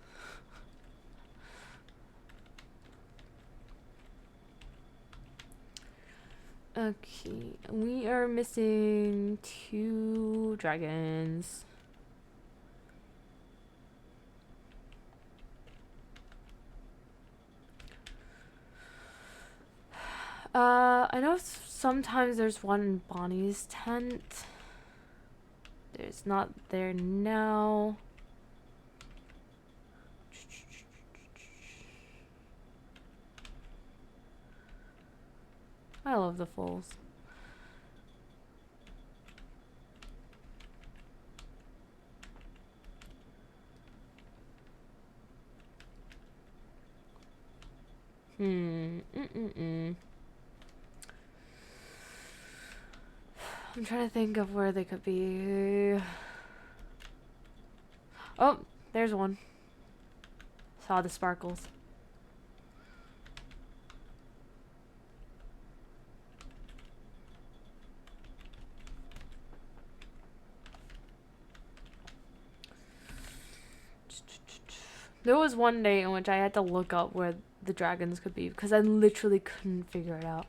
Okay, we are missing 2 dragons. I know sometimes there's one in Bonnie's tent. There's not there now. I love the foals. I'm trying to think of where they could be. Oh, there's one. Saw the sparkles. There was one day in which I had to look up where the dragons could be because I literally couldn't figure it out.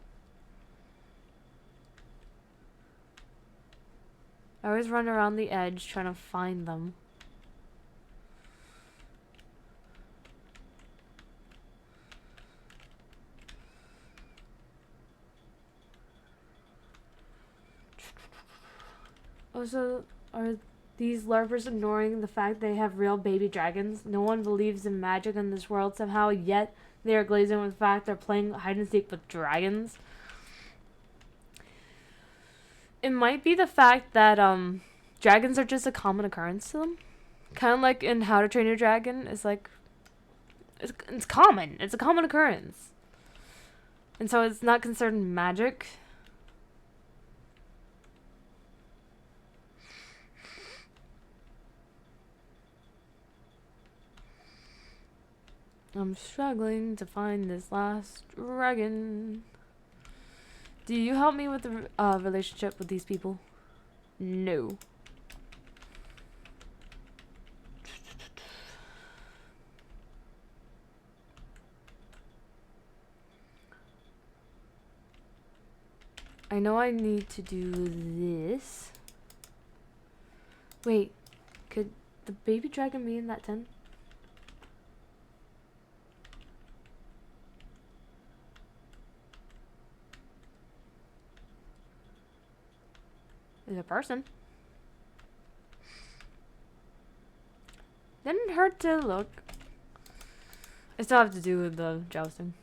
I always run around the edge trying to find them. Also, are these LARPers ignoring the fact they have real baby dragons? No one believes in magic in this world somehow, yet they are glazing with the fact they're playing hide and seek with dragons. It might be the fact that dragons are just a common occurrence to them. Kind of like in How to Train Your Dragon, it's like it's common. It's a common occurrence. And so it's not considered magic. I'm struggling to find this last dragon. Do you help me with the relationship with these people? No. I know I need to do this. Wait, could the baby dragon be in that tent? There's a person. Didn't hurt to look. I still have to do the jousting.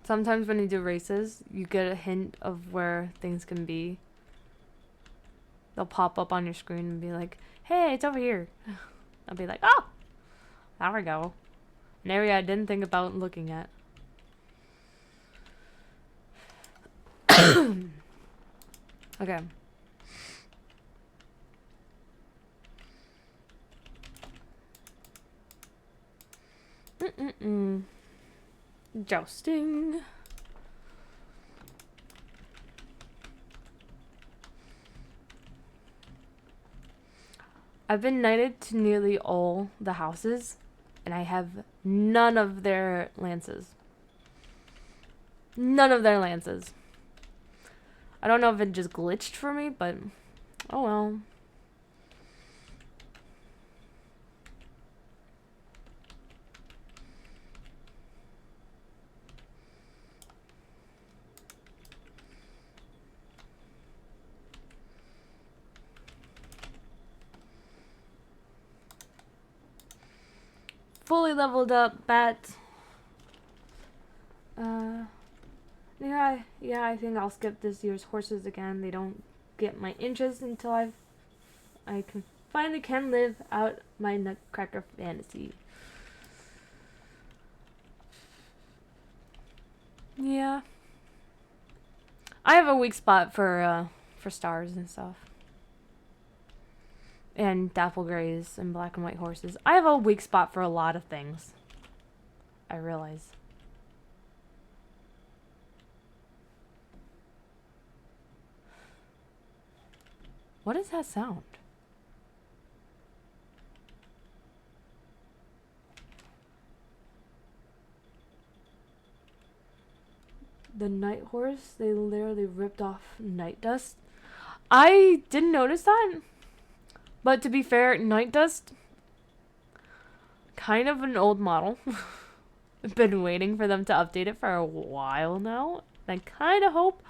Sometimes when you do races, you get a hint of where things can be. They'll pop up on your screen and be like, hey, it's over here. I'll be like, oh, there we go. An area I didn't think about looking at. Okay. Jousting. I've been knighted to nearly all the houses, and I have none of their lances. None of their lances. I don't know if it just glitched for me, but oh well. Fully leveled up bat. Yeah, I think I'll skip this year's horses again. They don't get my interest until I can finally live out my Nutcracker fantasy. Yeah. I have a weak spot for stars and stuff. And dapple grays and black and white horses. I have a weak spot for a lot of things. I realize. What is that sound? The night horse, they literally ripped off Night Dust. I didn't notice that. But to be fair, Night Dust, kind of an old model. I've been waiting for them to update it for a while now. I kind of hope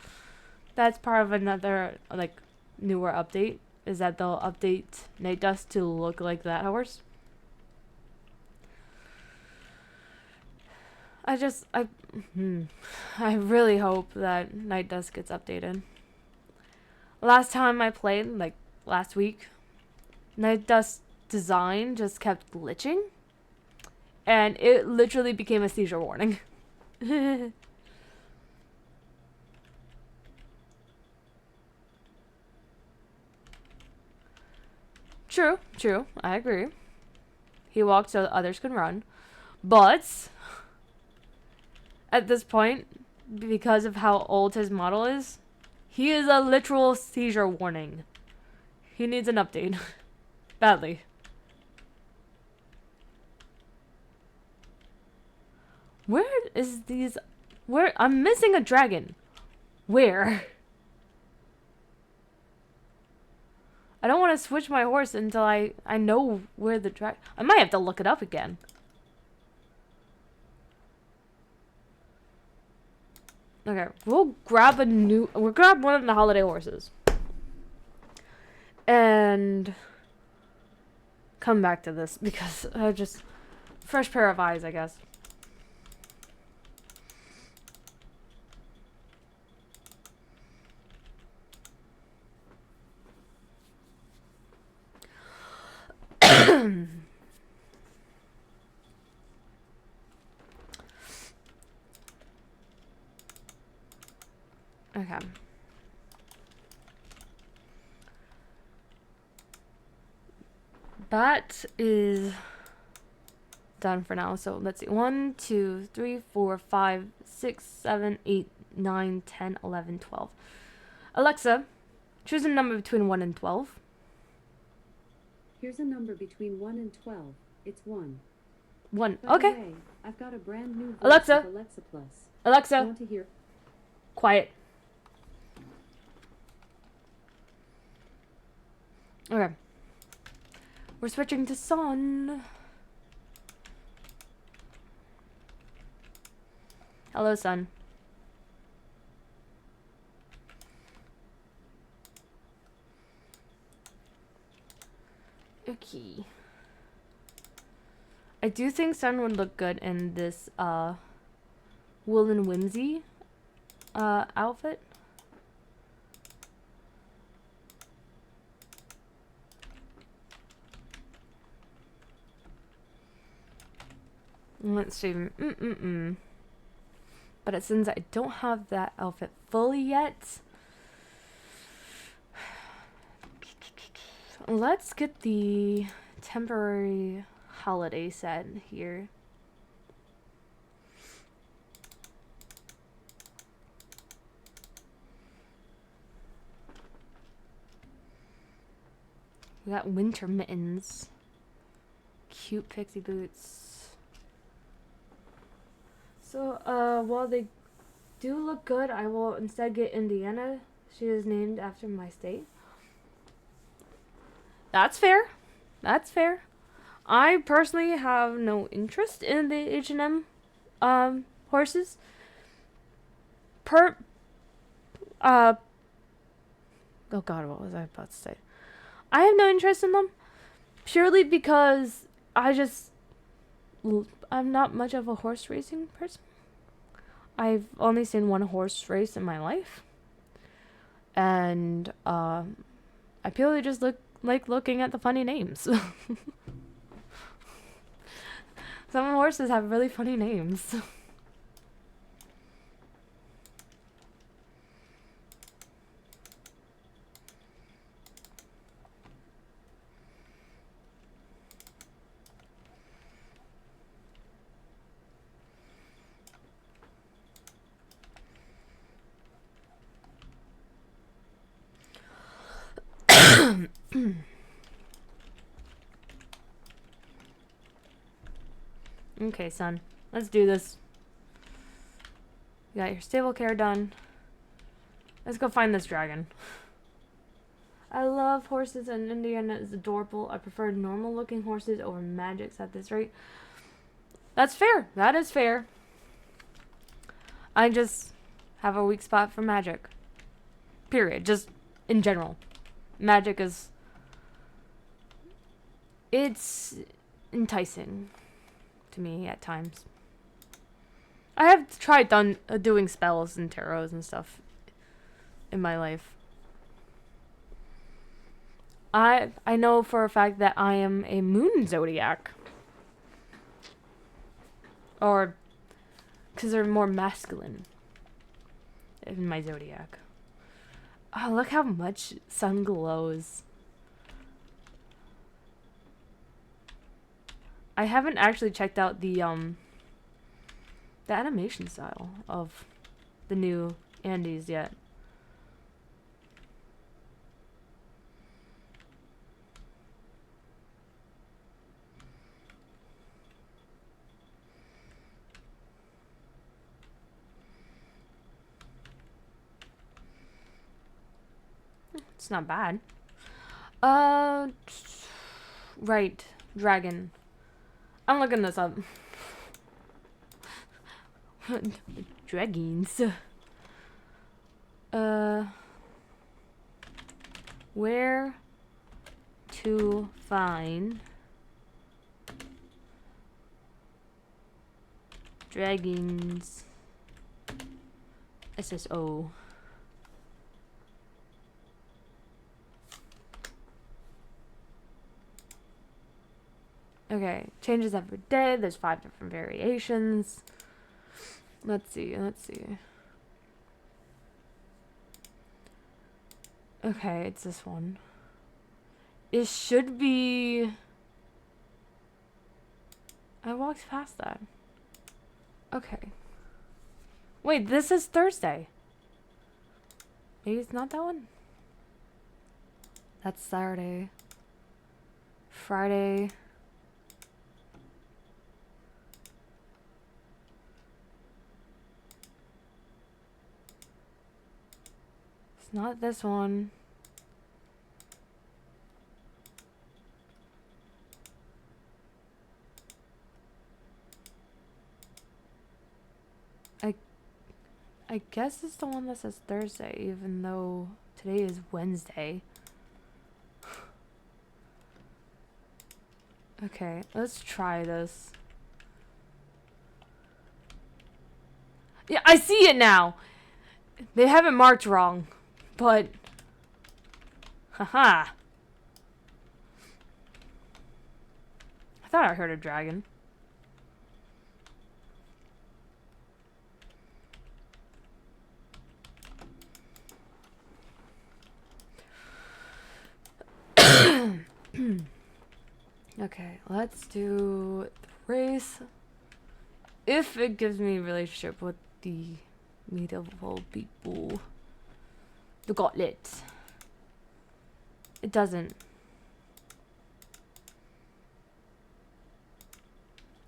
that's part of another, like, newer update. Is that they'll update Night Dust to look like that horse. I really hope that Night Dust gets updated. Last time I played, like, last week, Night Dust design just kept glitching, and it literally became a seizure warning. True, I agree. He walks so others can run. But at this point, because of how old his model is, he is a literal seizure warning. He needs an update. Badly. Where is these? Where? I'm missing a dragon. Where? I don't want to switch my horse until I know where the dragon... I might have to look it up again. Okay, we'll grab one of the holiday horses. And come back to this because I just... Fresh pair of eyes, I guess. Okay. That is done for now. So let's see. 1, 2, 3, 4, 5, 6, 7, 8, 9, 10, 11, 12. Alexa, choose a number between 1 and 12. Here's a number between 1 and 12. It's 1. 1. By the Okay. way, I've got a brand new Alexa. with Alexa Plus. Alexa. Want to hear? Quiet. Okay. We're switching to Sun. Hello, Sun. Okay. I do think Sun would look good in this Wool and Whimsy outfit. Let's see. But since I don't have that outfit fully yet, let's get the temporary holiday set here. We got winter mittens, cute pixie boots. So, while they do look good, I will instead get Indiana. She is named after my state. That's fair. That's fair. I personally have no interest in the H&M horses. Oh god, what was I about to say? I have no interest in them purely because I'm not much of a horse racing person. I've only seen one horse race in my life. And I purely just like looking at the funny names. Some horses have really funny names. Okay, son. Let's do this. You got your stable care done. Let's go find this dragon. I love horses and Indiana is adorable. I prefer normal looking horses over magics at this rate. That's fair. That is fair. I just have a weak spot for magic. Period. Just in general. Magic is... It's enticing to me at times. I have tried doing spells and tarots and stuff in my life. I know for a fact that I am a moon zodiac. Or because they're more masculine in my zodiac. Oh, look how much sun glows. I haven't actually checked out the animation style of the new Andes yet. It's not bad. Right, dragon. I'm looking this up. Dragons. Where to find dragons SSO. Okay, changes every day. There's 5 different variations. Let's see. Okay, it's this one. It should be... I walked past that. Okay. Wait, this is Thursday. Maybe it's not that one? That's Saturday. Friday. It's not this one. I guess it's the one that says Thursday, even though today is Wednesday. Okay, let's try this. Yeah, I see it now! They have it marked wrong, but... Haha. I thought I heard a dragon. Okay, let's do the race. If it gives me a relationship with the medieval people. The gauntlet. It doesn't.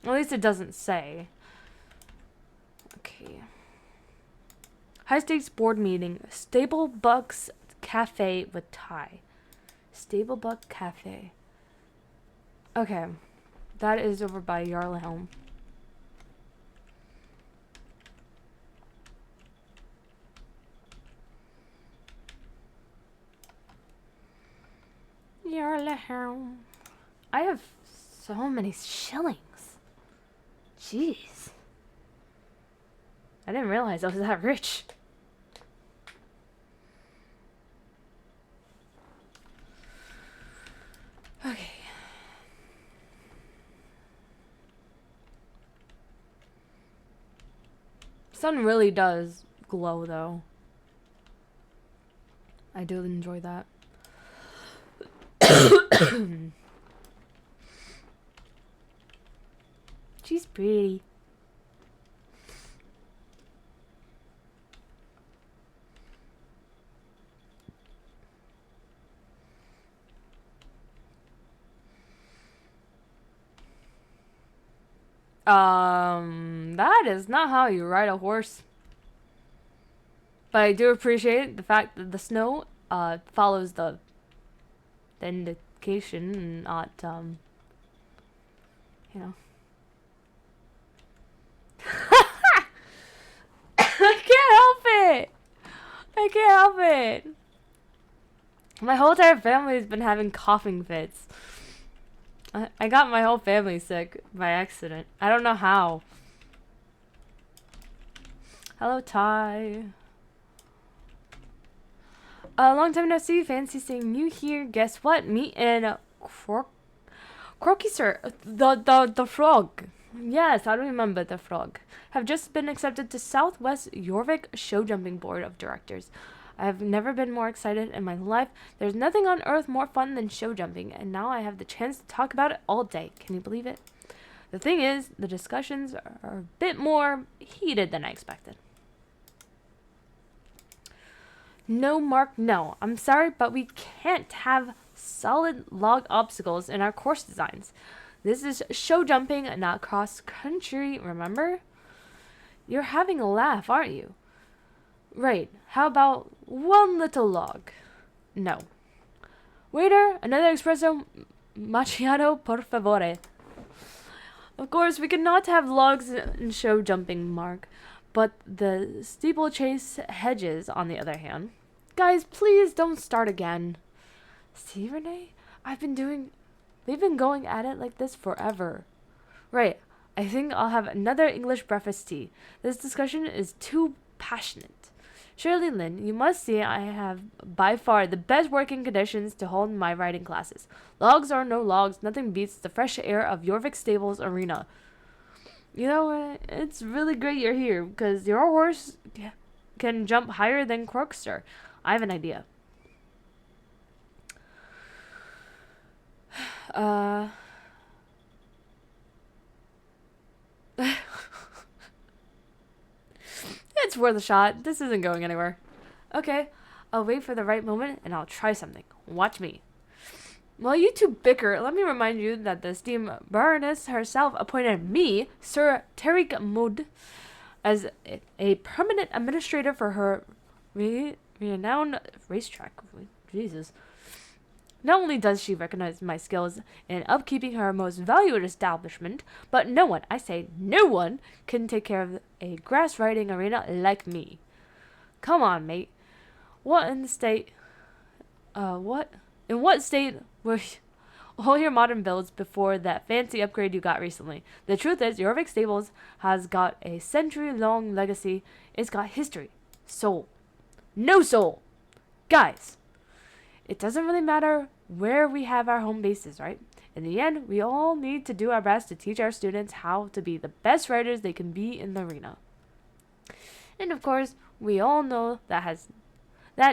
At least it doesn't say. Okay. High stakes board meeting. Stable-Bucks Cafe with Thai. Stable-Buck Cafe. Okay. That is over by Yarlhelm. Yarlhelm. I have so many shillings. Jeez. I didn't realize I was that rich. Okay. Sun really does glow, though. I do enjoy that. She's pretty. That is not how you ride a horse. But I do appreciate the fact that the snow follows the indication and not you know. I can't help it. I can't help it. My whole entire family has been having coughing fits. I got my whole family sick by accident. I don't know how. Hello, Ty. Long time no see. Fancy seeing you here. Guess what? Me and Croaky Sir, the frog. Yes, I remember the frog. Have just been accepted to Southwest Jorvik Show Jumping Board of Directors. I have never been more excited in my life. There's nothing on earth more fun than show jumping, and now I have the chance to talk about it all day. Can you believe it? The thing is, the discussions are a bit more heated than I expected. No, Mark, no. I'm sorry, but we can't have solid log obstacles in our course designs. This is show jumping, not cross country, remember? You're having a laugh, aren't you? Right. How about one little log? No. Waiter, another espresso macchiato, por favore. Of course, we cannot have logs in show jumping, Mark. But the steeplechase hedges, on the other hand. Guys, please don't start again. See, Renee? They've been going at it like this forever. Right. I think I'll have another English breakfast tea. This discussion is too passionate. Surely, Lynn, you must see I have by far the best working conditions to hold my writing classes. Logs or no logs, nothing beats the fresh air of Jorvik Stables Arena. You know, it's really great you're here, because your horse can jump higher than Corkster. I have an idea. It's worth a shot. This isn't going anywhere. Okay, I'll wait for the right moment and I'll try something. Watch me. While you two bicker, let me remind you that the esteemed Baroness herself appointed me, Sir Tariq Mood, as a permanent administrator for her renowned racetrack. Jesus. Not only does she recognize my skills in upkeeping her most valued establishment, but no one, I say no one, can take care of a grass riding arena like me. Come on, mate. In what state were all your modern builds before that fancy upgrade you got recently? The truth is, Jorvik Stables has got a century-long legacy. It's got history. Soul. No soul! Guys! It doesn't really matter where we have our home bases, right? In the end, we all need to do our best to teach our students how to be the best riders they can be in the arena. And of course, we all know that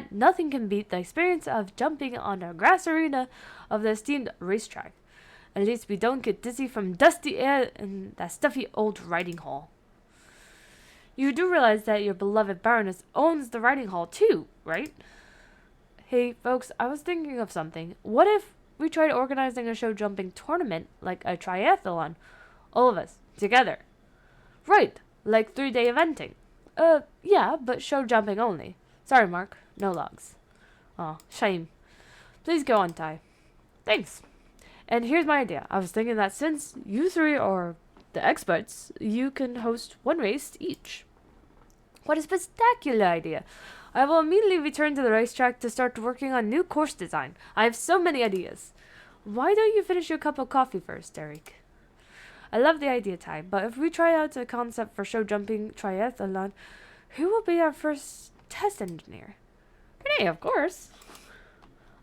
nothing can beat the experience of jumping on a grass arena of the esteemed racetrack. At least we don't get dizzy from dusty air in that stuffy old riding hall. You do realize that your beloved Baroness owns the riding hall too, right? Hey, folks, I was thinking of something. What if we tried organizing a show jumping tournament, like a triathlon? All of us, together. Right, like 3-day eventing. Yeah, but show jumping only. Sorry, Mark, no logs. Aw, shame. Please go on, Ty. Thanks. And here's my idea. I was thinking that since you three are the experts, you can host one race each. What a spectacular idea. I will immediately return to the racetrack to start working on new course design. I have so many ideas. Why don't you finish your cup of coffee first, Eric? I love the idea, Ty, but if we try out a concept for show jumping triathlon, who will be our first test engineer? Renee, of course.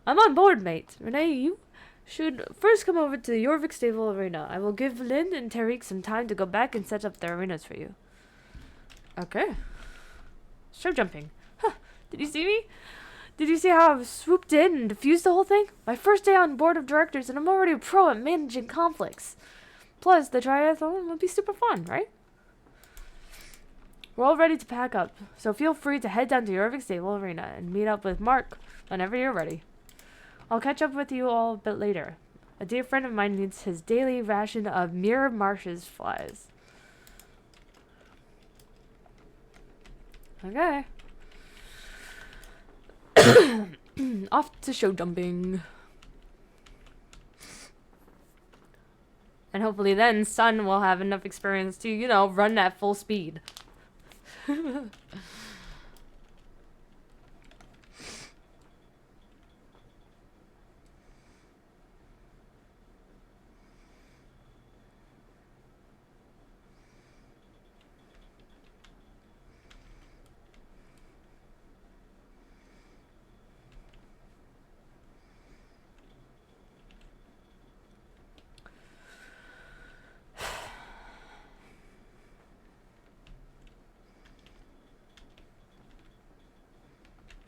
I'm on board, mate. Renee, you should first come over to the Jorvik Stable Arena. I will give Lynn and Tariq some time to go back and set up their arenas for you. Okay. Show jumping. Huh. Did you see me? Did you see how I swooped in and diffused the whole thing? My first day on board of directors and I'm already a pro at managing conflicts. Plus, the triathlon will be super fun, right? We're all ready to pack up, so feel free to head down to Jorvik Stable Arena and meet up with Mark whenever you're ready. I'll catch up with you all a bit later. A dear friend of mine needs his daily ration of Mirror Marshes flies. Okay. Off to show jumping. And hopefully then Sun will have enough experience to, you know, run at full speed.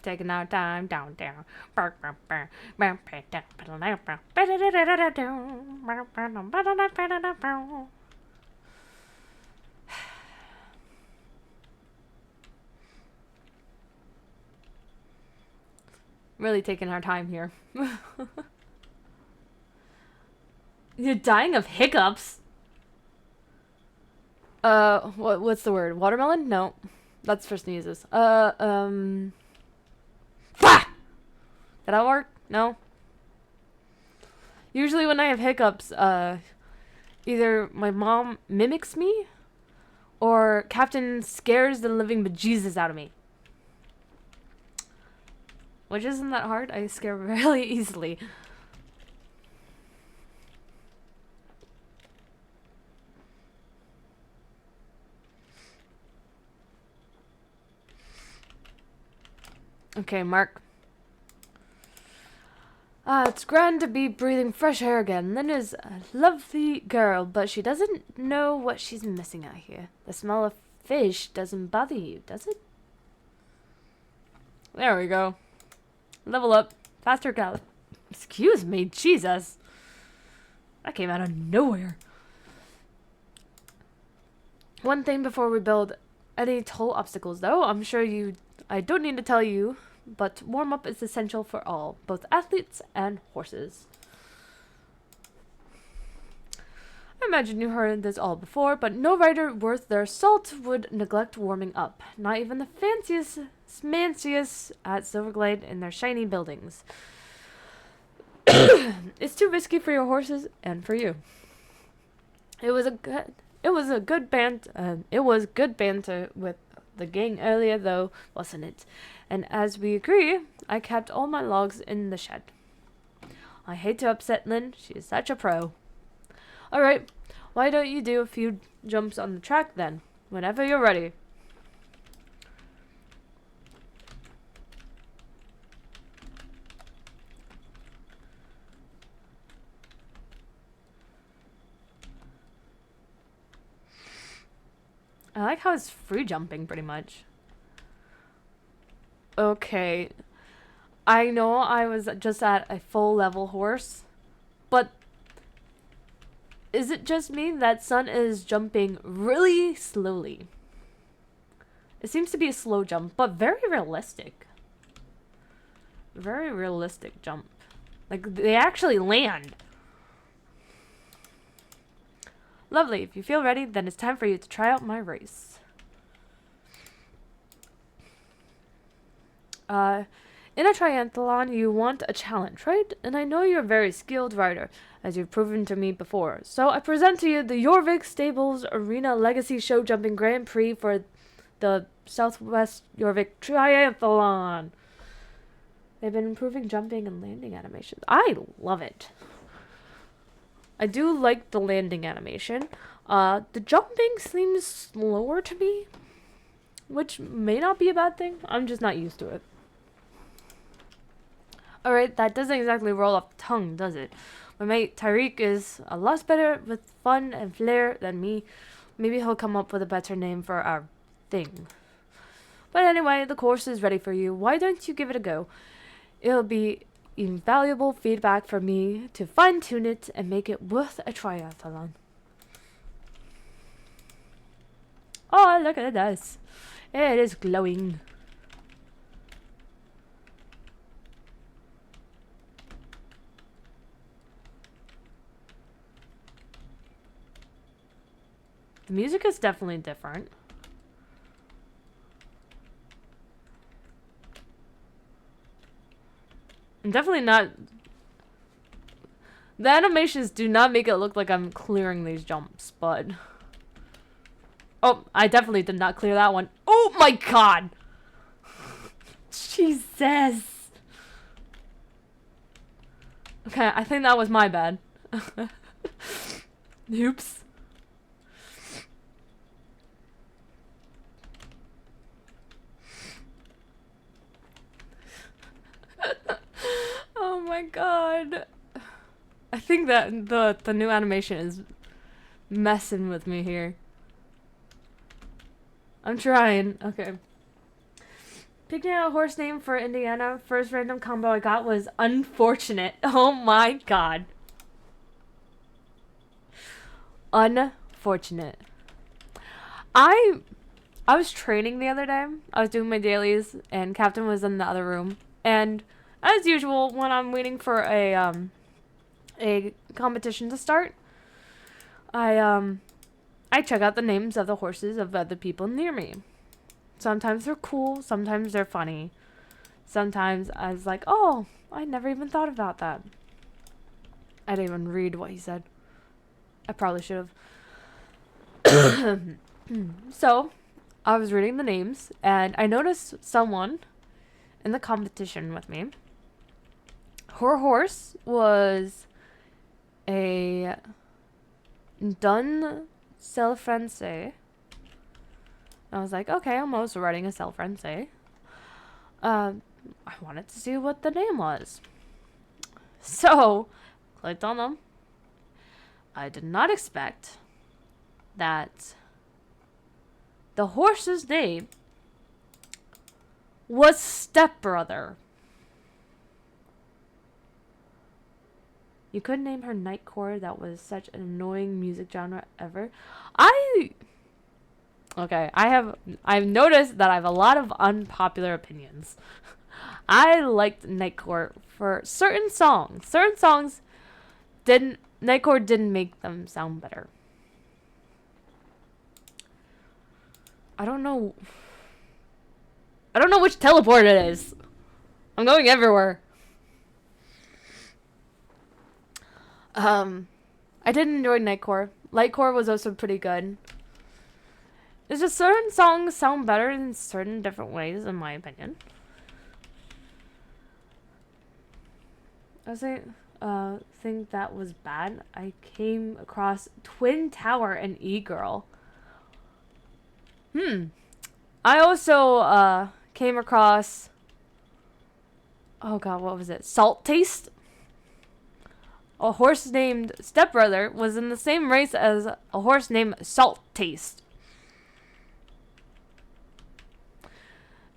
Taking our time down. Really taking our time here. You're dying of hiccups. What's the word? Watermelon? No. That's for sneezes. Fah! Did that work? No? Usually when I have hiccups, either my mom mimics me, or Captain scares the living bejesus out of me. Which isn't that hard. I scare really easily. Okay, Mark. It's grand to be breathing fresh air again. Lynn is a lovely girl, but she doesn't know what she's missing out here. The smell of fish doesn't bother you, does it? There we go. Level up. Faster gallop. Excuse me, Jesus. That came out of nowhere. One thing before we build any tall obstacles, though. I don't need to tell you, but warm-up is essential for all, both athletes and horses. I imagine you heard this all before, but no rider worth their salt would neglect warming up. Not even the fanciest smanciest at Silverglade in their shiny buildings. It's too risky for your horses and for you. It was good banter with the gang earlier, though, wasn't it? And as we agree, I kept all my logs in the shed. I hate to upset Lynn. She is such a pro. Alright, why don't you do a few jumps on the track then? Whenever you're ready. I like how it's free jumping, pretty much. Okay. I know I was just at a full level horse, but is it just me that Sun is jumping really slowly? It seems to be a slow jump, but very realistic. Very realistic jump. Like, they actually land. Lovely. If you feel ready, then it's time for you to try out my race. In a triathlon, you want a challenge, right? And I know you're a very skilled rider, as you've proven to me before. So I present to you the Jorvik Stables Arena Legacy Show Jumping Grand Prix for the Southwest Jorvik Triathlon. They've been improving jumping and landing animations. I love it. I do like the landing animation. The jumping seems slower to me, which may not be a bad thing. I'm just not used to it. Alright, that doesn't exactly roll off the tongue, does it? My mate Tyreek is a lot better with fun and flair than me. Maybe he'll come up with a better name for our thing. But anyway, the course is ready for you. Why don't you give it a go? It'll be invaluable feedback for me to fine-tune it and make it worth a triathlon. Oh, look at this. It is glowing. The music is definitely different. I'm definitely not... The animations do not make it look like I'm clearing these jumps, but... Oh, I definitely did not clear that one. Oh my god! Jesus! Okay, I think that was my bad. Oops. Oh my god. I think that the new animation is messing with me here. I'm trying. Okay. Picking out a horse name for Indiana. First random combo I got was unfortunate. Oh my god. Unfortunate. I was training the other day. I was doing my dailies and Captain was in the other room. And As usual, when I'm waiting for a competition to start, I check out the names of the horses of other people near me. Sometimes they're cool, sometimes they're funny. Sometimes I was like, oh, I never even thought about that. I didn't even read what he said. I probably should have. So, I was reading the names, and I noticed someone in the competition with me. Her horse was a Dun Selfrense. I was like, okay, I'm also writing a Selfrense. I wanted to see what the name was. So, clicked on them. I did not expect that the horse's name was Stepbrother. You could name her Nightcore. That was such an annoying music genre ever. I've noticed that I have a lot of unpopular opinions. I liked Nightcore for certain songs. Certain songs Nightcore didn't make them sound better. I don't know which teleport it is. I'm going everywhere. I did enjoy Nightcore. Lightcore was also pretty good. It's just certain songs sound better in certain different ways, in my opinion. I think that was bad. I came across Twin Tower and E-Girl. I also came across, oh god, what was it? Salt Taste? A horse named Stepbrother was in the same race as a horse named Salt Taste.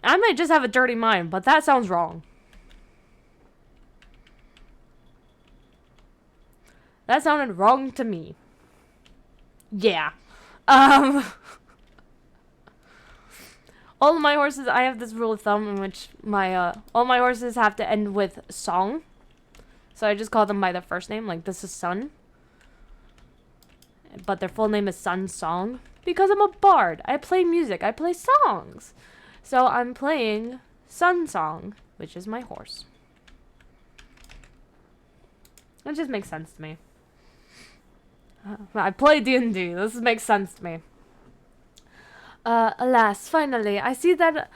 I might just have a dirty mind, but that sounds wrong. That sounded wrong to me. Yeah. All of my horses, I have this rule of thumb in which all my horses have to end with song. So I just call them by their first name, like this is Sun. But their full name is Sun Song. Because I'm a bard. I play music. I play songs. So I'm playing Sun Song, which is my horse. It just makes sense to me. I play D&D. This makes sense to me. Alas, finally, I see that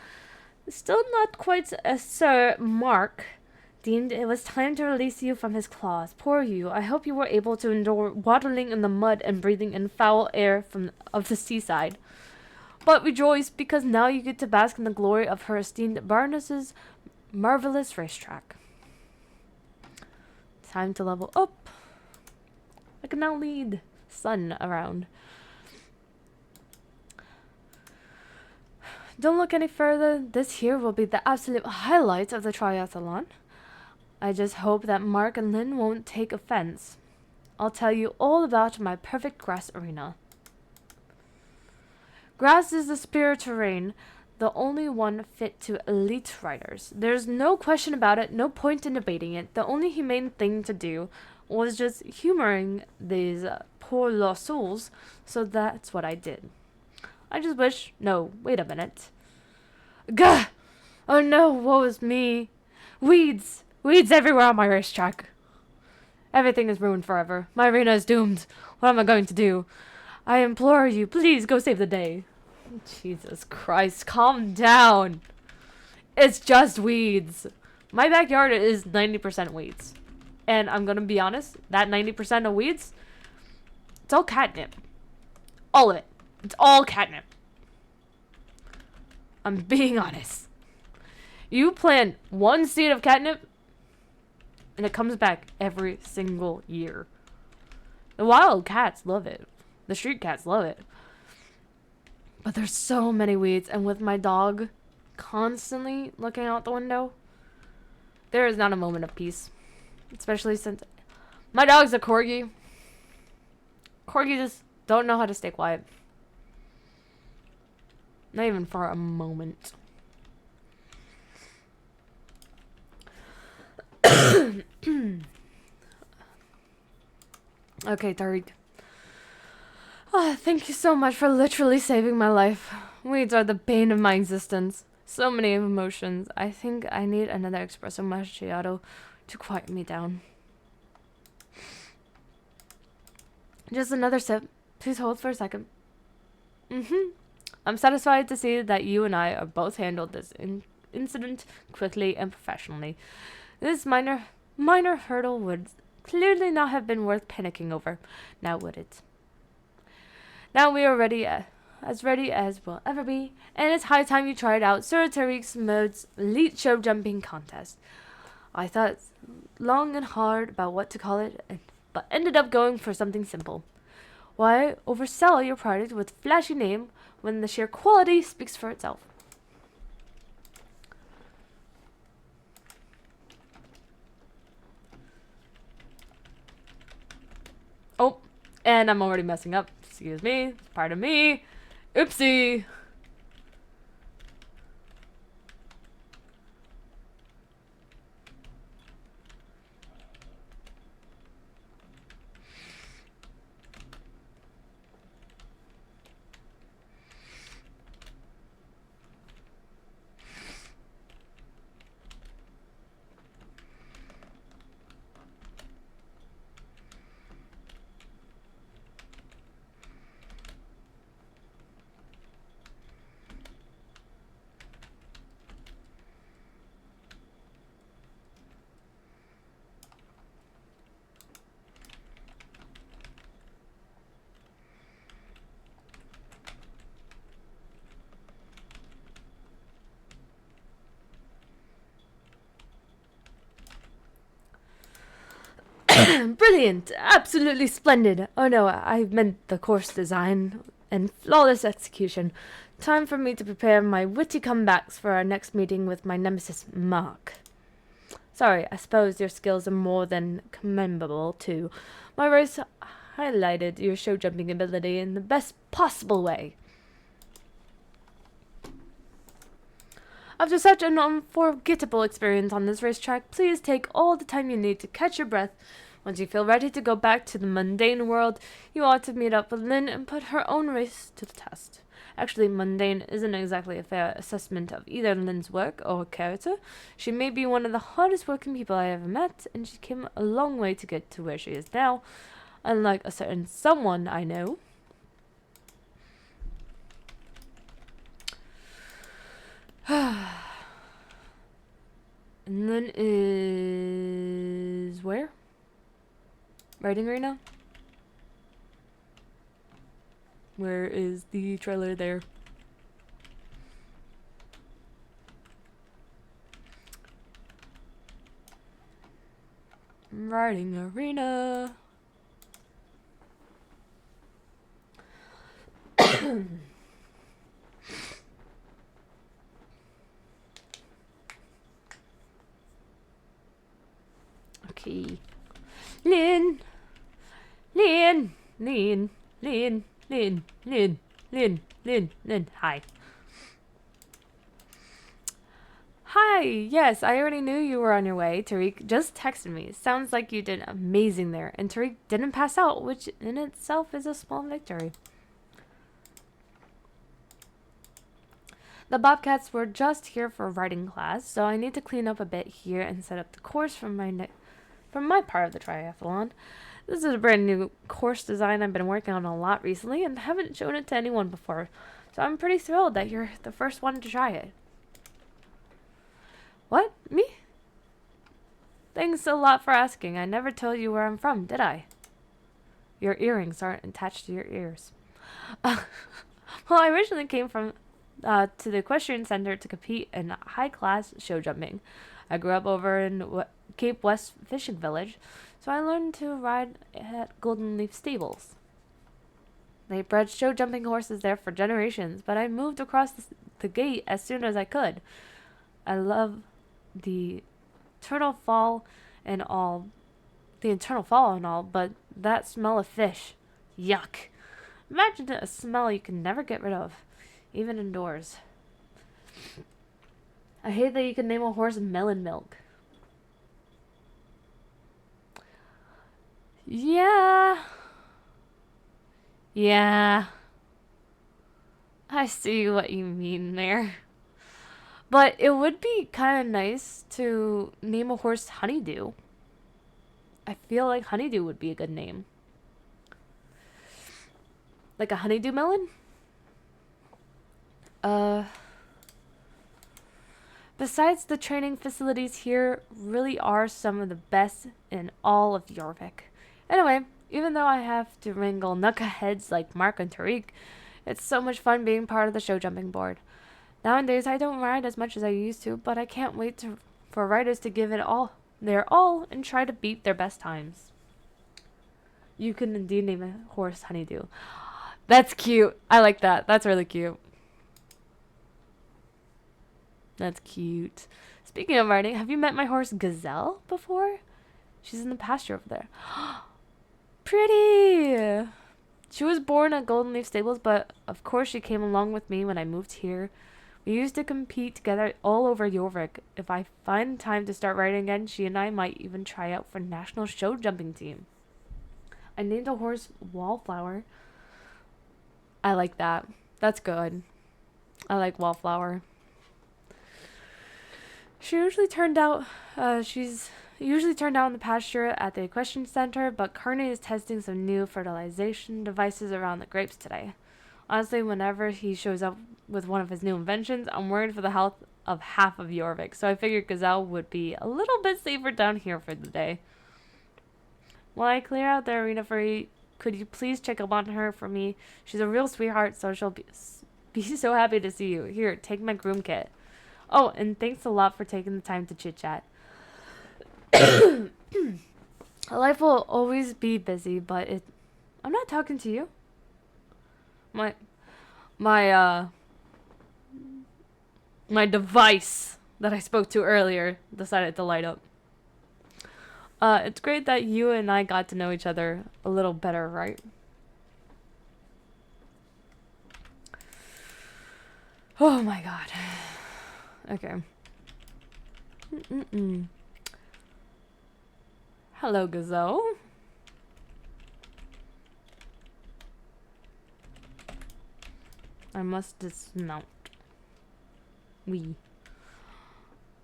still not quite a Sir Mark. Deemed it was time to release you from his claws. Poor you. I hope you were able to endure waddling in the mud and breathing in foul air of the seaside. But rejoice, because now you get to bask in the glory of her esteemed Baroness's marvelous racetrack. Time to level up. I can now lead Sun around. Don't look any further. This here will be the absolute highlight of the triathlon. I just hope that Mark and Lynn won't take offense. I'll tell you all about my perfect grass arena. Grass is the superior terrain, the only one fit to elite riders. There's no question about it, no point in debating it. The only humane thing to do was just humoring these poor lost souls, so that's what I did. I just wish... No, wait a minute. Gah! Oh no, woe is me. Weeds! Weeds everywhere on my racetrack. Everything is ruined forever. My arena is doomed. What am I going to do? I implore you, please go save the day. Jesus Christ, calm down. It's just weeds. My backyard is 90% weeds. And I'm gonna be honest, that 90% of weeds, it's all catnip. All of it. It's all catnip. I'm being honest. You plant one seed of catnip, and it comes back every single year. The wild cats love it. The street cats love it. But there's so many weeds, and with my dog constantly looking out the window, there is not a moment of peace. Especially since my dog's a corgi. Corgis just don't know how to stay quiet. Not even for a moment. Okay, Tariq. Ah, thank you so much for literally saving my life. Weeds are the bane of my existence. So many emotions. I think I need another espresso macchiato to quiet me down. Just another sip. Please hold for a second. I'm satisfied to see that you and I are both handled this incident quickly and professionally. This minor hurdle would clearly not have been worth panicking over, now would it? Now we are ready as we'll ever be, and it's high time you tried out Sir Tariq's Mode's elite show jumping contest. I thought long and hard about what to call it, but ended up going for something simple. Why oversell your product with a flashy name when the sheer quality speaks for itself? Oh, and I'm already messing up. Excuse me. Pardon me. Oopsie. Brilliant. Absolutely splendid. Oh no, I meant the course design and flawless execution. Time for me to prepare my witty comebacks for our next meeting with my nemesis, Mark. Sorry, I suppose your skills are more than commendable, too. My race highlighted your show jumping ability in the best possible way. After such an unforgettable experience on this racetrack, please take all the time you need to catch your breath. Once you feel ready to go back to the mundane world, you ought to meet up with Lynn and put her own race to the test. Actually, mundane isn't exactly a fair assessment of either Lynn's work or her character. She may be one of the hardest working people I ever met, and she came a long way to get to where she is now, unlike a certain someone I know. And Lynn is where? Writing arena? Where is the trailer there? Writing arena. Okay. Lynn. Lynn. Lynn. Lynn. Lynn. Lynn. Lynn. Lynn. Lynn. Hi. Hi. Yes, I already knew you were on your way. Tariq just texted me. Sounds like you did amazing there. And Tariq didn't pass out, which in itself is a small victory. The Bobcats were just here for writing class, so I need to clean up a bit here and set up the course for my part of the triathlon. This is a brand new course design I've been working on a lot recently and haven't shown it to anyone before, so I'm pretty thrilled that you're the first one to try it. What? Me? Thanks a lot for asking. I never told you where I'm from, did I? Your earrings aren't attached to your ears. Well, I originally came from to the equestrian center to compete in high-class show jumping. I grew up over in Cape West Fishing Village, so I learned to ride at Golden Leaf Stables. They bred show jumping horses there for generations, but I moved across the gate as soon as I could. I love the eternal fall and all, but that smell of fish, yuck. Imagine a smell you can never get rid of, even indoors. I hate that you can name a horse Melon Milk. Yeah. Yeah. I see what you mean there. But it would be kind of nice to name a horse Honeydew. I feel like Honeydew would be a good name. Like a honeydew melon? Uh, Besides, the training facilities here really are some of the best in all of Jorvik. Anyway, even though I have to wrangle knuckleheads like Mark and Tariq, it's so much fun being part of the show jumping board. Nowadays, I don't ride as much as I used to, but I can't wait for riders to give it all their all and try to beat their best times. You can indeed name a horse Honeydew. That's cute. I like that. That's really cute. That's cute. Speaking of riding, have you met my horse Gazelle before? She's in the pasture over there. Pretty! She was born at Golden Leaf Stables, but of course she came along with me when I moved here. We used to compete together all over Jorvik. If I find time to start riding again, she and I might even try out for national show jumping team. I named a horse Wallflower. I like that. That's good. I like Wallflower. She's usually turned out in the pasture at the equestrian center, but Carney is testing some new fertilization devices around the grapes today. Honestly, whenever he shows up with one of his new inventions, I'm worried for the health of half of Jorvik, so I figured Gazelle would be a little bit safer down here for the day. While I clear out the arena for you, could you please check up on her for me? She's a real sweetheart, so she'll be so happy to see you. Here, take my groom kit. Oh, and thanks a lot for taking the time to chit-chat. Life will always be busy, but I'm not talking to you. My device that I spoke to earlier decided to light up. It's great that you and I got to know each other a little better, right? Oh my god. Okay. Hello, Gazelle. I must dismount.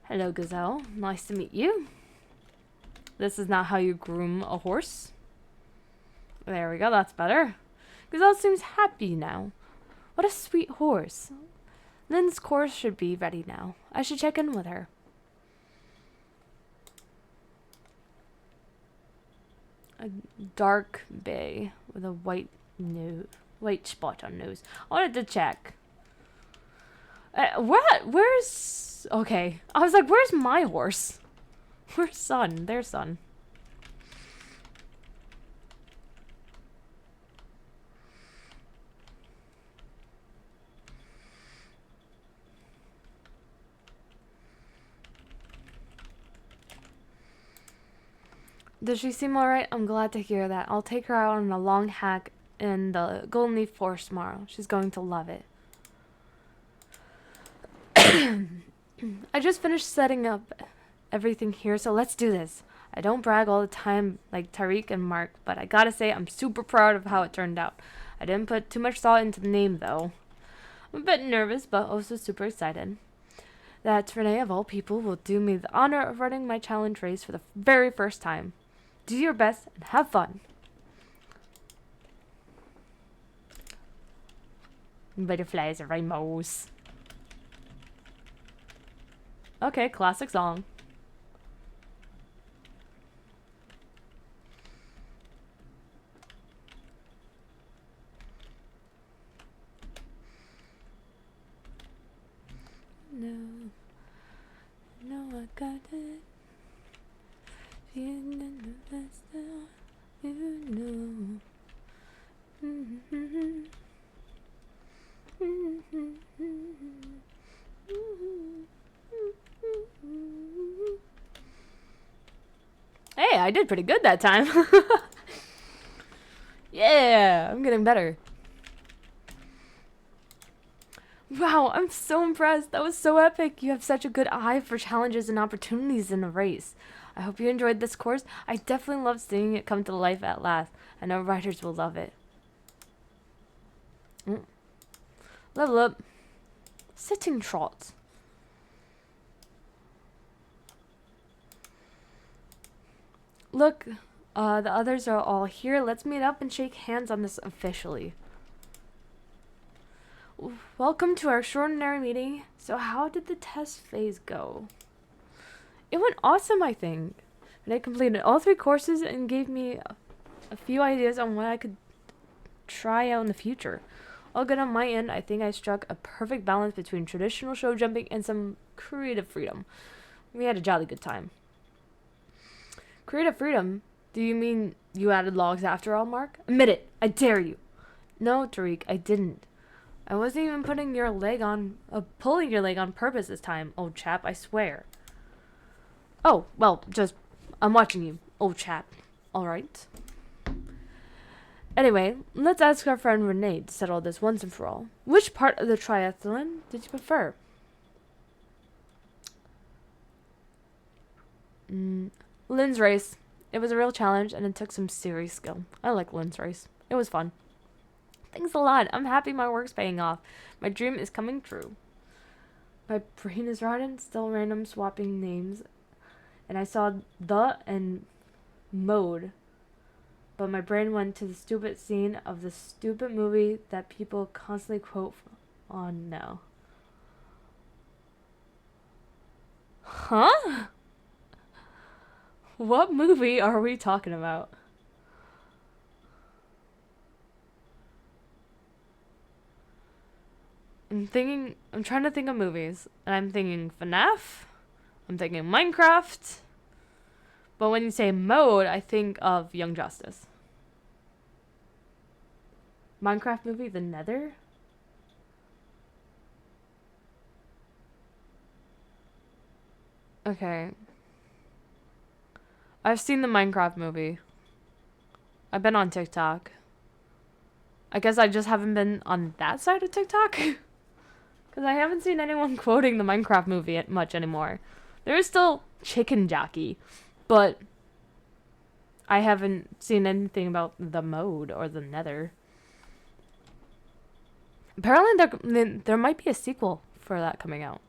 Hello, Gazelle. Nice to meet you. This is not how you groom a horse. There we go, that's better. Gazelle seems happy now. What a sweet horse. Lynn's course should be ready now. I should check in with her. A dark bay with a white spot on nose. I wanted to check. Where's... Okay. I was like, where's my horse? Where's Sun? There's Sun. Does she seem alright? I'm glad to hear that. I'll take her out on a long hike in the Golden Leaf Forest tomorrow. She's going to love it. I just finished setting up everything here, so let's do this. I don't brag all the time like Tariq and Mark, but I gotta say I'm super proud of how it turned out. I didn't put too much thought into the name, though. I'm a bit nervous, but also super excited. That Renee, of all people, will do me the honor of running my challenge race for the very first time. Do your best and have fun. Butterflies and rainbows. Okay, classic song. No, I got it. Feeling the best now, you know. Hey, I did pretty good that time. Yeah, I'm getting better. Wow, I'm so impressed. That was so epic. You have such a good eye for challenges and opportunities in a race. I hope you enjoyed this course. I definitely love seeing it come to life at last. I know writers will love it. Level up. Sitting trot. Look, the others are all here. Let's meet up and shake hands on this officially. Welcome to our extraordinary meeting. So how did the test phase go? It went awesome, I think. And I completed all 3 courses and gave me a few ideas on what I could try out in the future. All good on my end. I think I struck a perfect balance between traditional show jumping and some creative freedom. We had a jolly good time. Creative freedom? Do you mean you added logs after all, Mark? Admit it. I dare you. No, Tariq, I didn't. I wasn't even pulling your leg on purpose this time, old chap, I swear. Oh, well, I'm watching you, old chap. Alright. Anyway, let's ask our friend Renee to settle this once and for all. Which part of the triathlon did you prefer? Lynn's race. It was a real challenge and it took some serious skill. I like Lynn's race. It was fun. Thanks a lot. I'm happy my work's paying off. My dream is coming true. My brain is rotten, still random swapping names. And I saw the and mode. But my brain went to the stupid scene of the stupid movie that people constantly quote on now. Huh? What movie are we talking about? I'm trying to think of movies. And I'm thinking FNAF. I'm thinking Minecraft. But when you say mode, I think of Young Justice. Minecraft movie, The Nether? Okay. I've seen the Minecraft movie. I've been on TikTok. I guess I just haven't been on that side of TikTok. Because I haven't seen anyone quoting the Minecraft movie much anymore. There is still Chicken Jockey. But I haven't seen anything about the mode or the Nether. Apparently there might be a sequel for that coming out.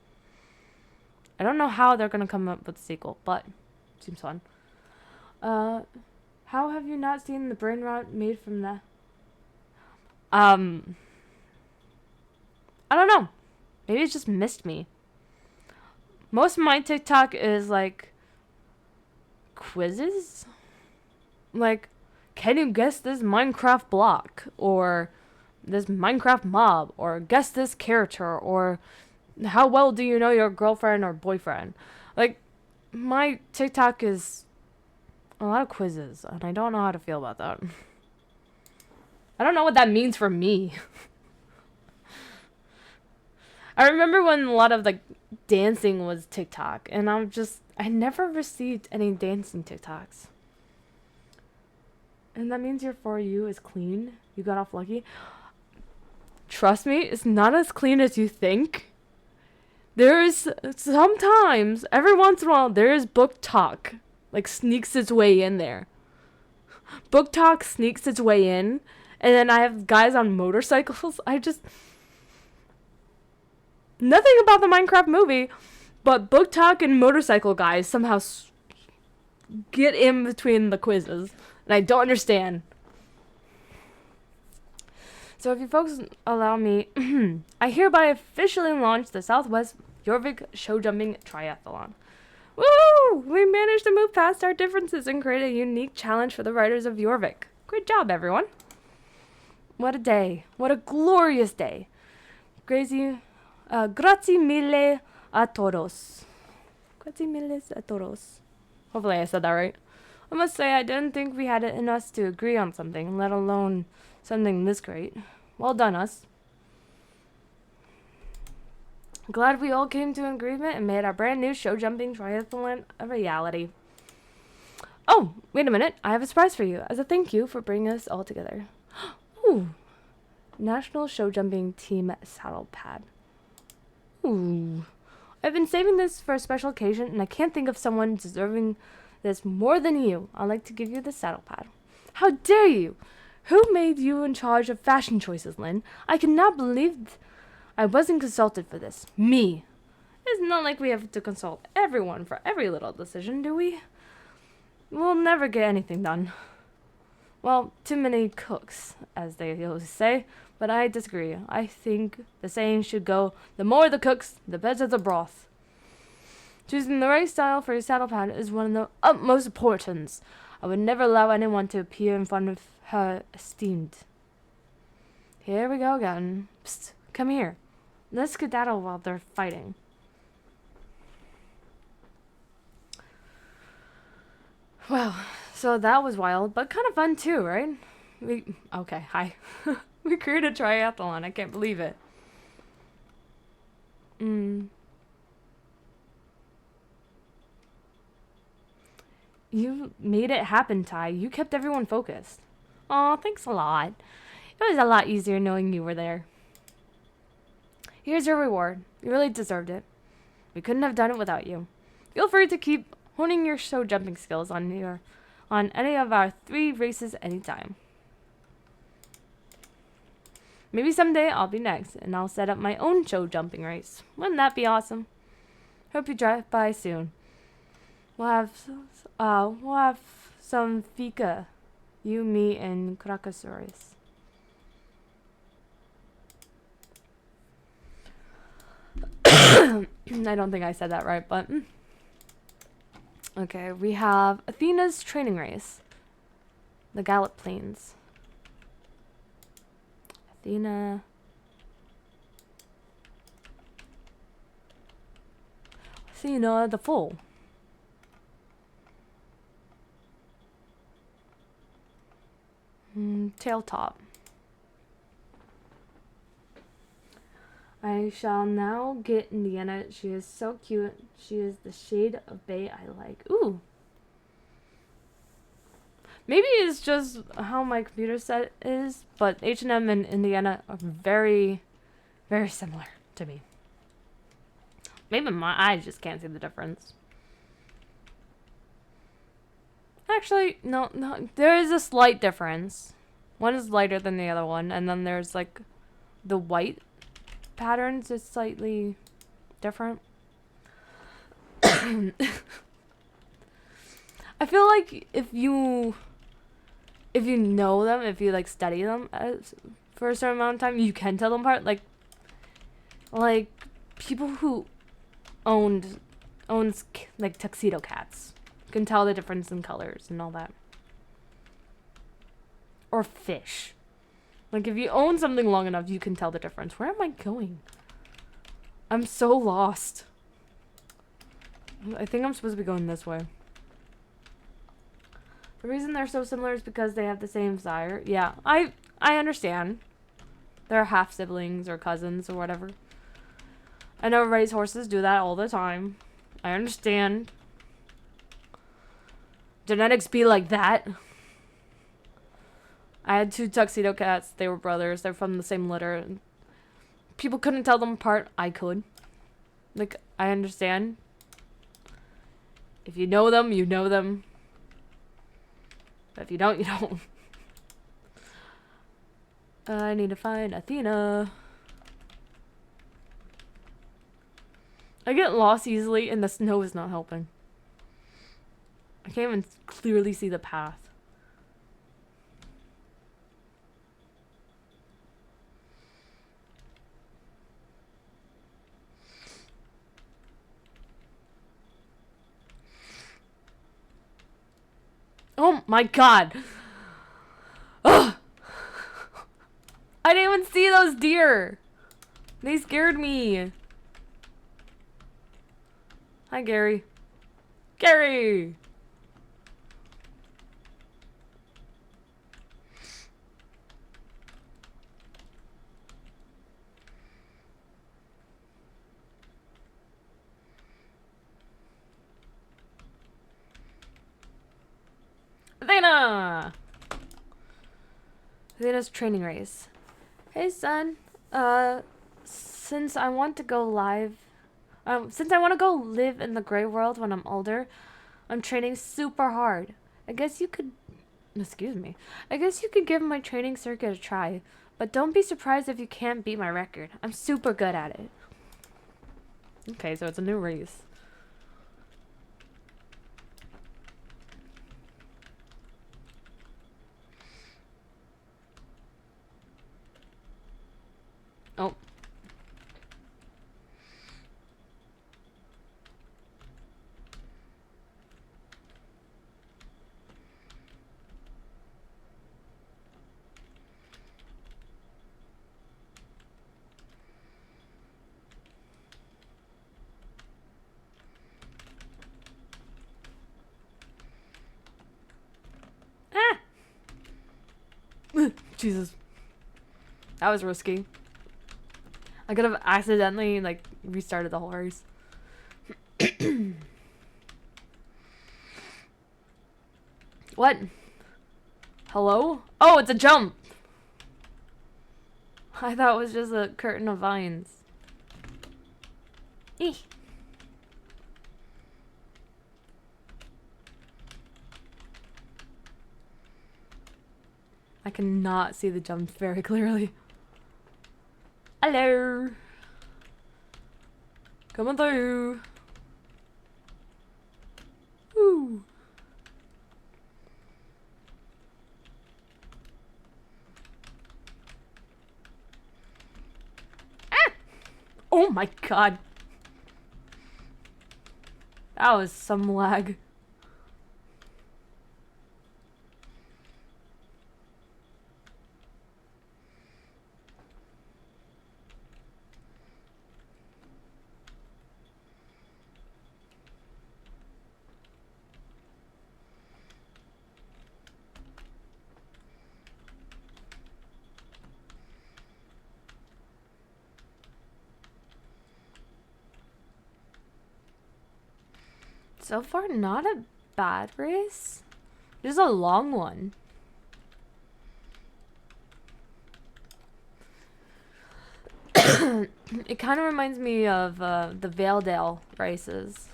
I don't know how they're going to come up with a sequel, but it seems fun. How have you not seen the brain rot made from that? I don't know. Maybe it just missed me. Most of my TikTok is like quizzes. Like, can you guess this Minecraft block? Or this Minecraft mob? Or guess this character? Or how well do you know your girlfriend or boyfriend? Like, my TikTok is a lot of quizzes, and I don't know how to feel about that. I don't know what that means for me. I remember when a lot of, like, dancing was TikTok, and I never received any dancing TikToks. And that means your For You is clean? You got off lucky? Trust me, it's not as clean as you think. There's sometimes, every once in a while, there is book talk. Like, sneaks its way in there. Book talk sneaks its way in. And then I have guys on motorcycles. Nothing about the Minecraft movie. But book talk and motorcycle guys somehow get in between the quizzes. And I don't understand. So if you folks allow me, I hereby officially launch the Southwest Jorvik Show Jumping Triathlon. Woo! We managed to move past our differences and create a unique challenge for the riders of Jorvik. Great job, everyone. What a day. What a glorious day. Grazie mille a todos. Grazie mille a todos. Hopefully I said that right. I must say I didn't think we had it in us to agree on something, let alone something this great. Well done, us. Glad we all came to an agreement and made our brand new show jumping triathlon a reality. Oh, wait a minute. I have a surprise for you as a thank you for bringing us all together. Ooh. National Show Jumping Team Saddle Pad. Ooh. I've been saving this for a special occasion and I can't think of someone this more than you. I'd like to give you the saddle pad. How dare you? Who made you in charge of fashion choices, Lynn? I cannot believe I wasn't consulted for this. Me. It's not like we have to consult everyone for every little decision, do we? We'll never get anything done. Well, too many cooks, as they always say, but I disagree. I think the saying should go, the more the cooks, the better the broth. Choosing the right style for your saddle pad is one of the utmost importance. I would never allow anyone to appear in front of her esteemed. Here we go again. Psst, come here. Let's skedaddle while they're fighting. Well, so that was wild, but kind of fun too, right? Okay, hi. We created a triathlon. I can't believe it. You made it happen, Ty. You kept everyone focused. Aw, thanks a lot. It was a lot easier knowing you were there. Here's your reward. You really deserved it. We couldn't have done it without you. Feel free to keep honing your show jumping skills on any of our 3 races anytime. Maybe someday I'll be next, and I'll set up my own show jumping race. Wouldn't that be awesome? Hope you drive by soon. We'll have some fika. You, me, and Krakasaurus. I don't think I said that right, but... Okay, we have Athena's training race. The Gallop Plains. Athena... Athena the Foal. Tail top. I shall now get Indiana. She is so cute. She is the shade of bay I like. Ooh. Maybe it's just how my computer set is, but H&M and Indiana are very, very similar to me. Maybe my eyes just can't see the difference. Actually, no, there is a slight difference. One is lighter than the other one, and then there's like the white patterns is slightly different. I feel like if you know them, if you like study them for a certain amount of time, you can tell them apart. Like people who owns like tuxedo cats can tell the difference in colors and all that. Or fish. Like, if you own something long enough, you can tell the difference. Where am I going? I'm so lost. I think I'm supposed to be going this way. The reason they're so similar is because they have the same sire. Yeah, I understand. They're half siblings or cousins or whatever. I know race horses do that all the time. I understand. Genetics be like that. I had 2 tuxedo cats. They were brothers. They're from the same litter. People couldn't tell them apart. I could. Like, I understand. If you know them, you know them. But if you don't, you don't. I need to find Athena. I get lost easily, and the snow is not helping. I can't even clearly see the path. Oh my god! Ugh! I didn't even see those deer! They scared me! Hi, Gary. Gary! Athena! Athena's training race. Hey, son. Since I want to go live... since I want to go live in the gray world when I'm older, I'm training super hard. I guess you could... Excuse me. I guess you could give my training circuit a try. But don't be surprised if you can't beat my record. I'm super good at it. Okay, so it's a new race. Oh. Ah! Jesus. That was risky. I could have accidentally, like, restarted the whole race. What? Hello? Oh, it's a jump! I thought it was just a curtain of vines. Eeh. I cannot see the jumps very clearly. Hello! Coming through! Woo! Ah! Oh my god! That was some lag. So far, not a bad race. Just a long one. It kind of reminds me of the Valedale races.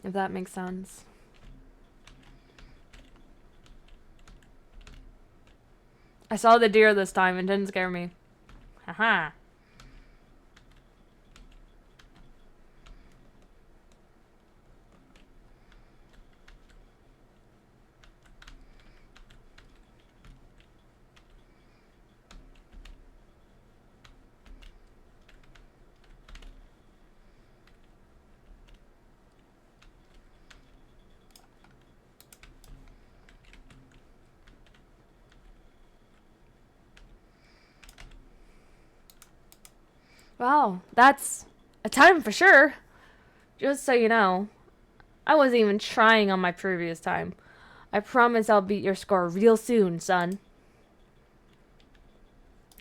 If that makes sense. I saw the deer this time and didn't scare me. Haha. Wow, that's a time for sure. Just so you know, I wasn't even trying on my previous time. I promise I'll beat your score real soon, son.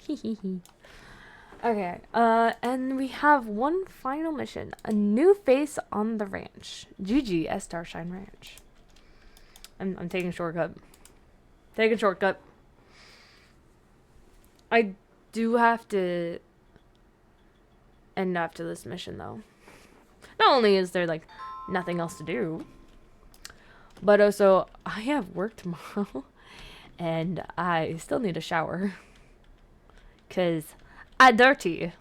Hehehe. Okay, and we have one final mission. A new face on the ranch. GG at Starshine Ranch. I'm taking shortcut. Taking shortcut. I do have to end after this mission, though. Not only is there, like, nothing else to do, but also, I have work tomorrow, and I still need a shower. Because I'm dirty.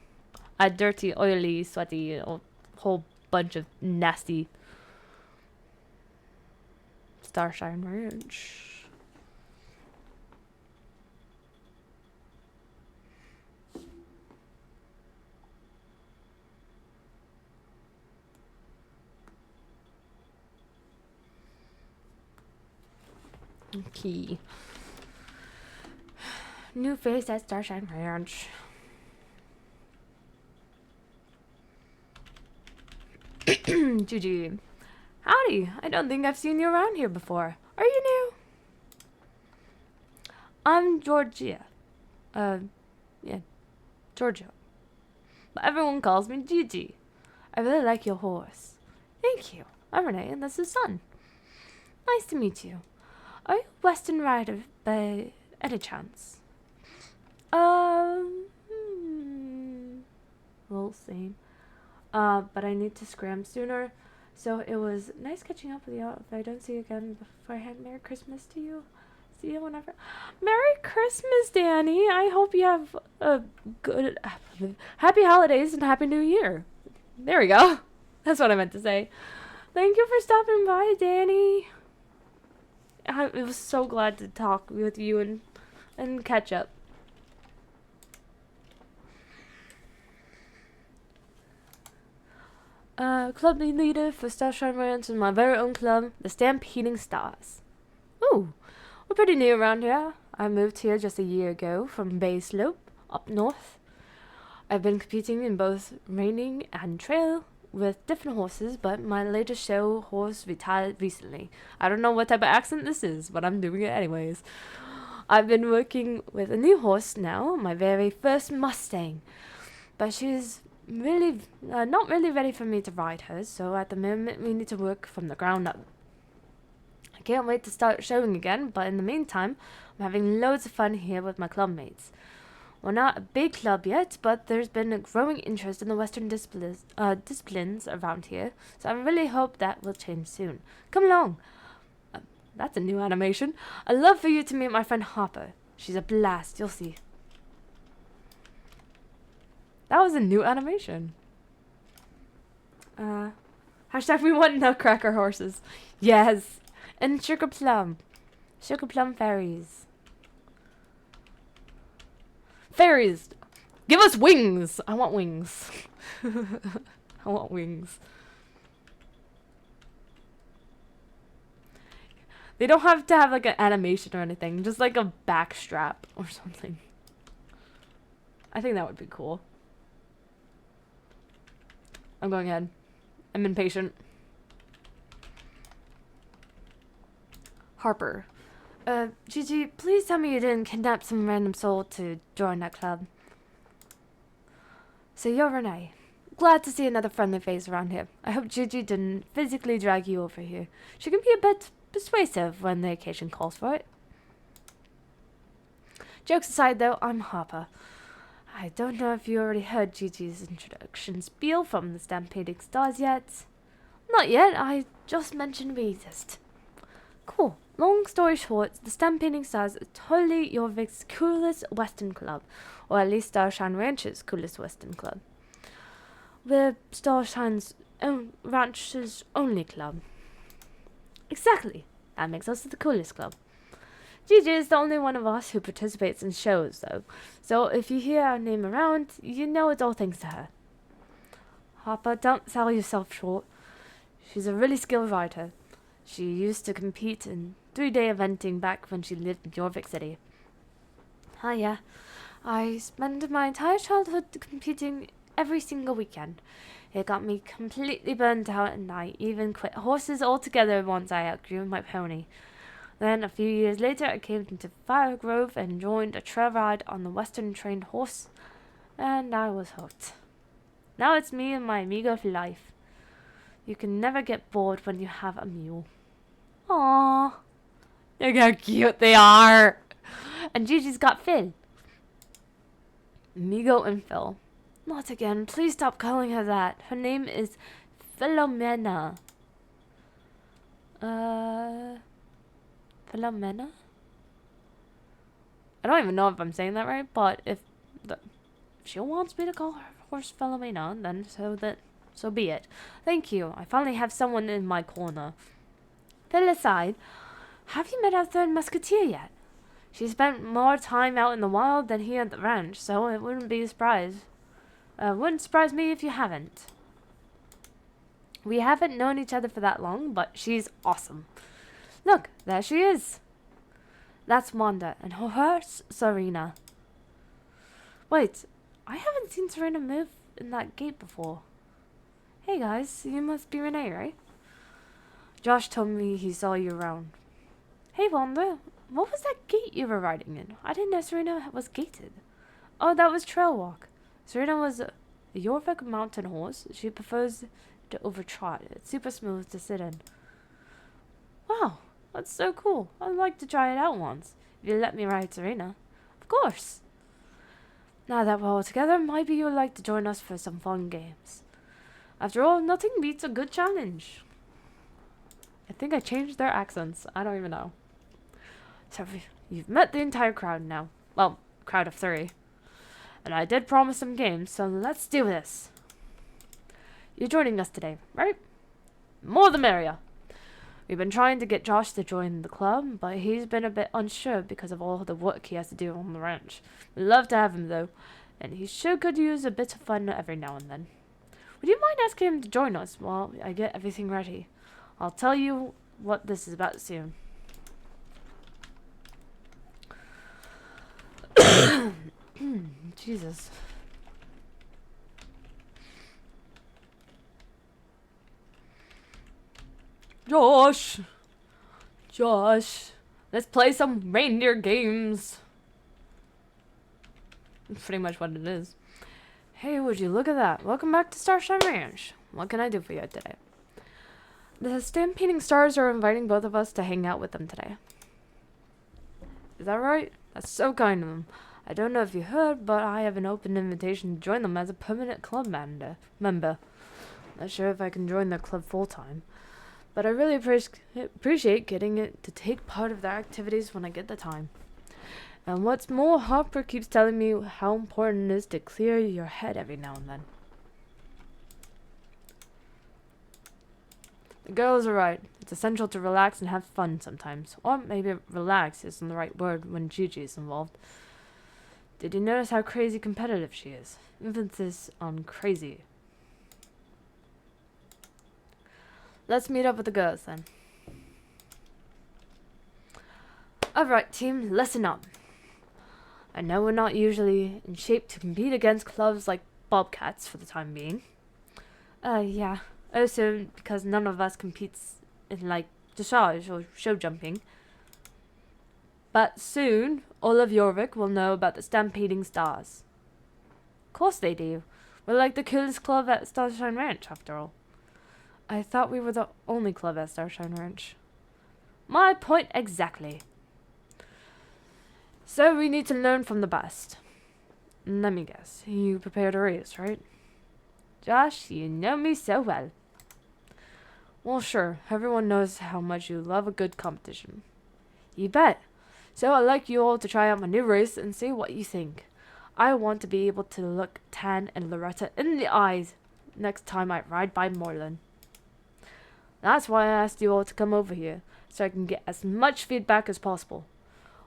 I'm dirty, oily, sweaty, a whole bunch of nasty Starshine Ranch. Okay. New face at Starshine Ranch. GG. Howdy. I don't think I've seen you around here before. Are you new? I'm Georgia. Yeah, Georgia. But everyone calls me Gigi. I really like your horse. Thank you. I'm Renee, and this is Sun. Nice to meet you. Are you a Western Rider by any chance? We'll see. But I need to scram sooner, So it was nice catching up with you. If I don't see you again beforehand, Merry Christmas to you. See you whenever. Merry Christmas, Danny. I hope you have a good, happy holidays and happy New Year. There we go. That's what I meant to say. Thank you for stopping by, Danny. I was so glad to talk with you and catch up. Club leader for Starshine Ranch and my very own club, the Stampeding Stars. Ooh, we're pretty new around here. I moved here just a year ago from Bay Slope, up north. I've been competing in both reining and trail with different horses, but my latest show horse retired recently. I don't know what type of accent this is, but I'm doing it anyways. I've been working with a new horse now, my very first Mustang, but she's really not really ready for me to ride her, so at the moment we need to work from the ground up. I can't wait to start showing again, but in the meantime, I'm having loads of fun here with my club mates. We're not a big club yet, but there's been a growing interest in the Western disciplines around here, so I really hope that will change soon. Come along. That's a new animation. I'd love for you to meet my friend Hopper. She's a blast, you'll see. That was a new animation. Hashtag we want nutcracker horses. Yes. And sugar plum. Sugar plum fairies. Fairies! Give us wings! I want wings. I want wings. They don't have to have like an animation or anything. Just like a back strap or something. I think that would be cool. I'm going ahead. I'm impatient. Harper. Gigi, please tell me you didn't kidnap some random soul to join that club. So you're Renee. Glad to see another friendly face around here. I hope Gigi didn't physically drag you over here. She can be a bit persuasive when the occasion calls for it. Jokes aside though, I'm Harper. I don't know if you already heard Gigi's introduction spiel from the Stampeding Stars yet. Not yet, I just mentioned we exist. Cool. Long story short, the Stampeding Stars is totally Jorvik's coolest Western club, or at least Starshine Ranch's coolest Western club. We're Starshine's Ranch's only club. Exactly. That makes us the coolest club. Gigi is the only one of us who participates in shows, though. So if you hear our name around, you know it's all thanks to her. Harper, don't sell yourself short. She's a really skilled rider. She used to compete in 3-day eventing back when she lived in Jorvik City. Ah, yeah. I spent my entire childhood competing every single weekend. It got me completely burnt out, and I even quit horses altogether once I outgrew my pony. Then, a few years later, I came into Fire Grove and joined a trail ride on the Western trained horse, and I was hooked. Now it's me and my amigo for life. You can never get bored when you have a mule. Aww. Look how cute they are. And Gigi's got Phil. Amigo and Phil. Not again. Please stop calling her that. Her name is Philomena. Philomena? I don't even know if I'm saying that right, but if she wants me to call her horse Philomena, then so be it. Thank you. I finally have someone in my corner. Phil aside, have you met our third musketeer yet? She spent more time out in the wild than he at the ranch, so it wouldn't surprise me if you haven't. We haven't known each other for that long, but she's awesome. Look, there she is. That's Wanda, and her horse, Serena. Wait, I haven't seen Serena move in that gate before. Hey guys, you must be Renee, right? Josh told me he saw you around. Hey Wanda, what was that gate you were riding in? I didn't know Serena was gated. Oh, that was Trail Walk. Serena was a Jorvik mountain horse. She prefers to overtrot. It's super smooth to sit in. Wow, that's so cool. I'd like to try it out once. If you let me ride Serena. Of course. Now that we're all together, maybe you'd like to join us for some fun games. After all, nothing beats a good challenge. I think I changed their accents. I don't even know. So you've met the entire crowd now. Well, crowd of 3. And I did promise some games, so let's do this. You're joining us today, right? More the merrier. We've been trying to get Josh to join the club, but he's been a bit unsure because of all the work he has to do on the ranch. We'd love to have him, though, and he sure could use a bit of fun every now and then. Would you mind asking him to join us while I get everything ready? I'll tell you what this is about soon. Jesus. Josh! Josh! Let's play some reindeer games! That's pretty much what it is. Hey, would you look at that? Welcome back to Starshine Ranch. What can I do for you today? The Stampeding Stars are inviting both of us to hang out with them today. Is that right? That's so kind of them. I don't know if you heard, but I have an open invitation to join them as a permanent club member. Not sure if I can join their club full-time, but I really appreciate getting it to take part of their activities when I get the time. And what's more, Hopper keeps telling me how important it is to clear your head every now and then. The girls are right. It's essential to relax and have fun sometimes. Or maybe relax isn't the right word when Gigi is involved. Did you notice how crazy competitive she is? Emphasis on crazy. Let's meet up with the girls then. Alright team, listen up. I know we're not usually in shape to compete against clubs like Bobcats for the time being. Yeah. Also because none of us competes in like dressage or show jumping. But soon, all of Jorvik will know about the Stampeding Stars. Of course they do. We're like the coolest club at Starshine Ranch, after all. I thought we were the only club at Starshine Ranch. My point exactly. So we need to learn from the best. Let me guess. You prepared a race, right? Josh, you know me so well. Well, sure. Everyone knows how much you love a good competition. You bet. So I'd like you all to try out my new race and see what you think. I want to be able to look Tan and Loretta in the eyes next time I ride by Moreland. That's why I asked you all to come over here, so I can get as much feedback as possible.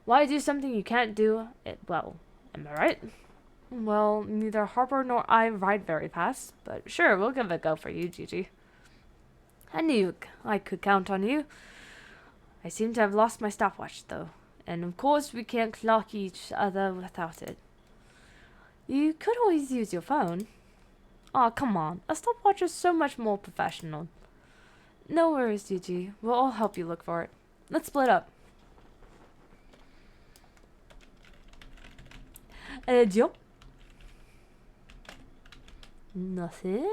Why do something you can't do it well? Am I right? Well, neither Harper nor I ride very fast, but sure, we'll give it a go for you, Gigi. I knew I could count on you. I seem to have lost my stopwatch, though. And of course we can't clock each other without it. You could always use your phone. Aw, come on. A stopwatch is so much more professional. No worries, Gigi. We'll all help you look for it. Let's split up. Jump. Nothing.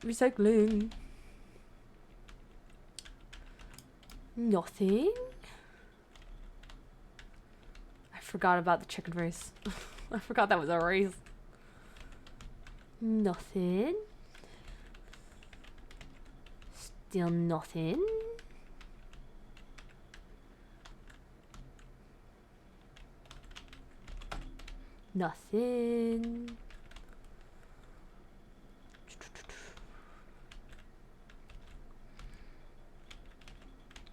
Recycling. Nothing. I forgot about the chicken race. I forgot that was a race. Nothing. Still nothing. Nothing.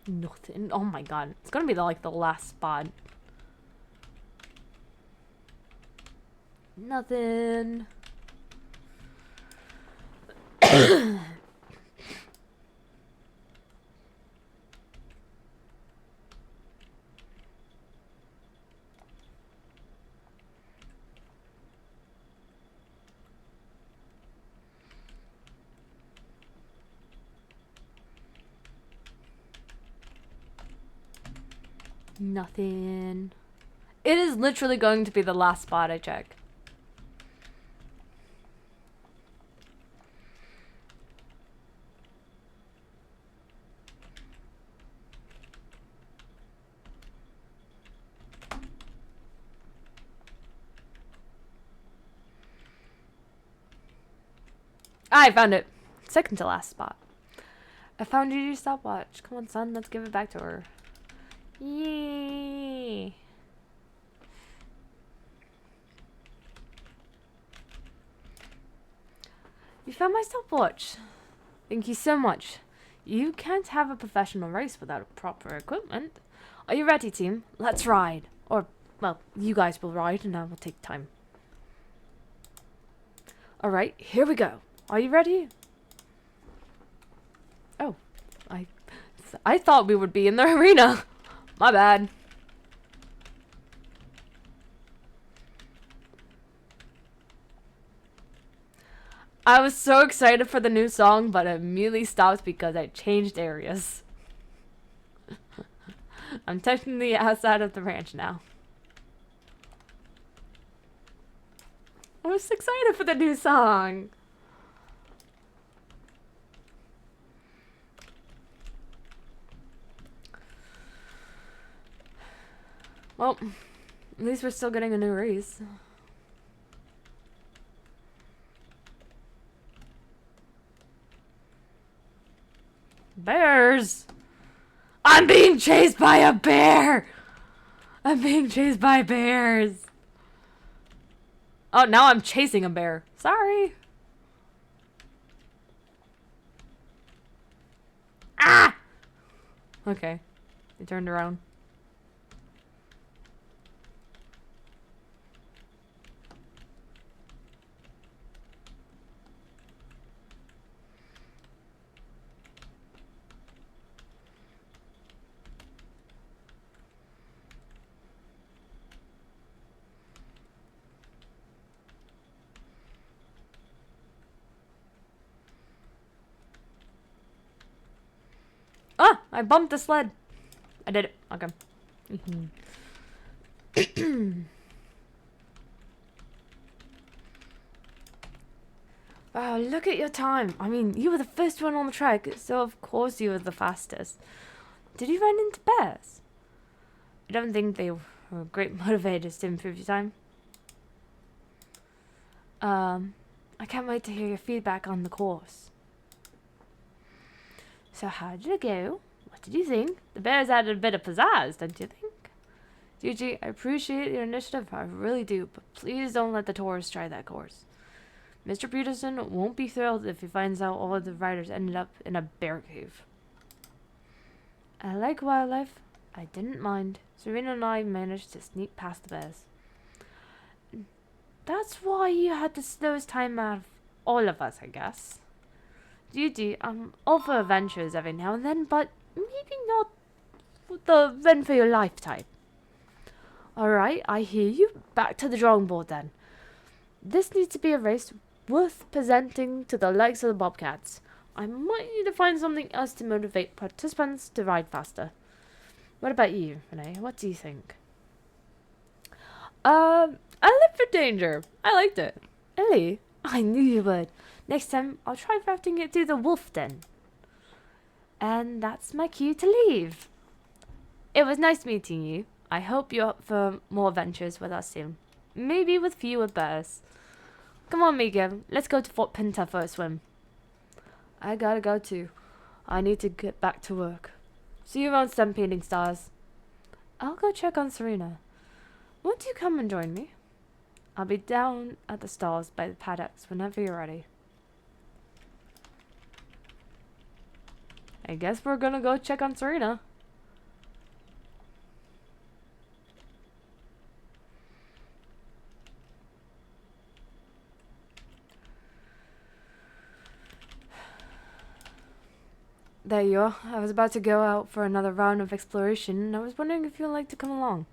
Nothing. Oh my god. It's gonna be like the last spot. Nothing. Nothing. It is literally going to be the last spot I check. I found it. Second to last spot. I found Gigi's stopwatch. Come on, son. Let's give it back to her. Yay. You found my stopwatch. Thank you so much. You can't have a professional race without proper equipment. Are you ready, team? Let's ride. Or, well, you guys will ride and I will take time. Alright, here we go. Are you ready? Oh, I thought we would be in the arena. My bad. I was so excited for the new song, but I immediately stopped because I changed areas. I'm technically outside of the ranch now. I was excited for the new song. Well, at least we're still getting a new race. Bears! I'm being chased by a bear! I'm being chased by bears. Oh, now I'm chasing a bear. Sorry. Ah! Okay. It turned around. Ah! I bumped the sled. I did it. Okay. Wow, look at your time. I mean, you were the first one on the track, so of course you were the fastest. Did you run into bears? I don't think they were great motivators to improve your time. I can't wait to hear your feedback on the course. So how did it go? What did you think? The bears added a bit of pizzazz, don't you think? Gigi, I appreciate your initiative, I really do, but please don't let the tourists try that course. Mr. Peterson won't be thrilled if he finds out all of the riders ended up in a bear cave. I like wildlife. I didn't mind. Serena and I managed to sneak past the bears. That's why you had the slowest time out of all of us, I guess. Gigi, I'm all for adventures every now and then, but maybe not the event for your lifetime. Alright, I hear you. Back to the drawing board then. This needs to be a race worth presenting to the likes of the Bobcats. I might need to find something else to motivate participants to ride faster. What about you, Renee? What do you think? I live for danger. I liked it. Ellie, I knew you would. Next time, I'll try routing it through the wolf den. And that's my cue to leave. It was nice meeting you. I hope you're up for more adventures with us soon. Maybe with fewer bears. Come on, Mika. Let's go to Fort Pinta for a swim. I gotta go too. I need to get back to work. See you around Stampeding Stars. I'll go check on Serena. Won't you come and join me? I'll be down at the stalls by the paddocks whenever you're ready. I guess we're gonna go check on Serena. There you are. I was about to go out for another round of exploration, and I was wondering if you'd like to come along.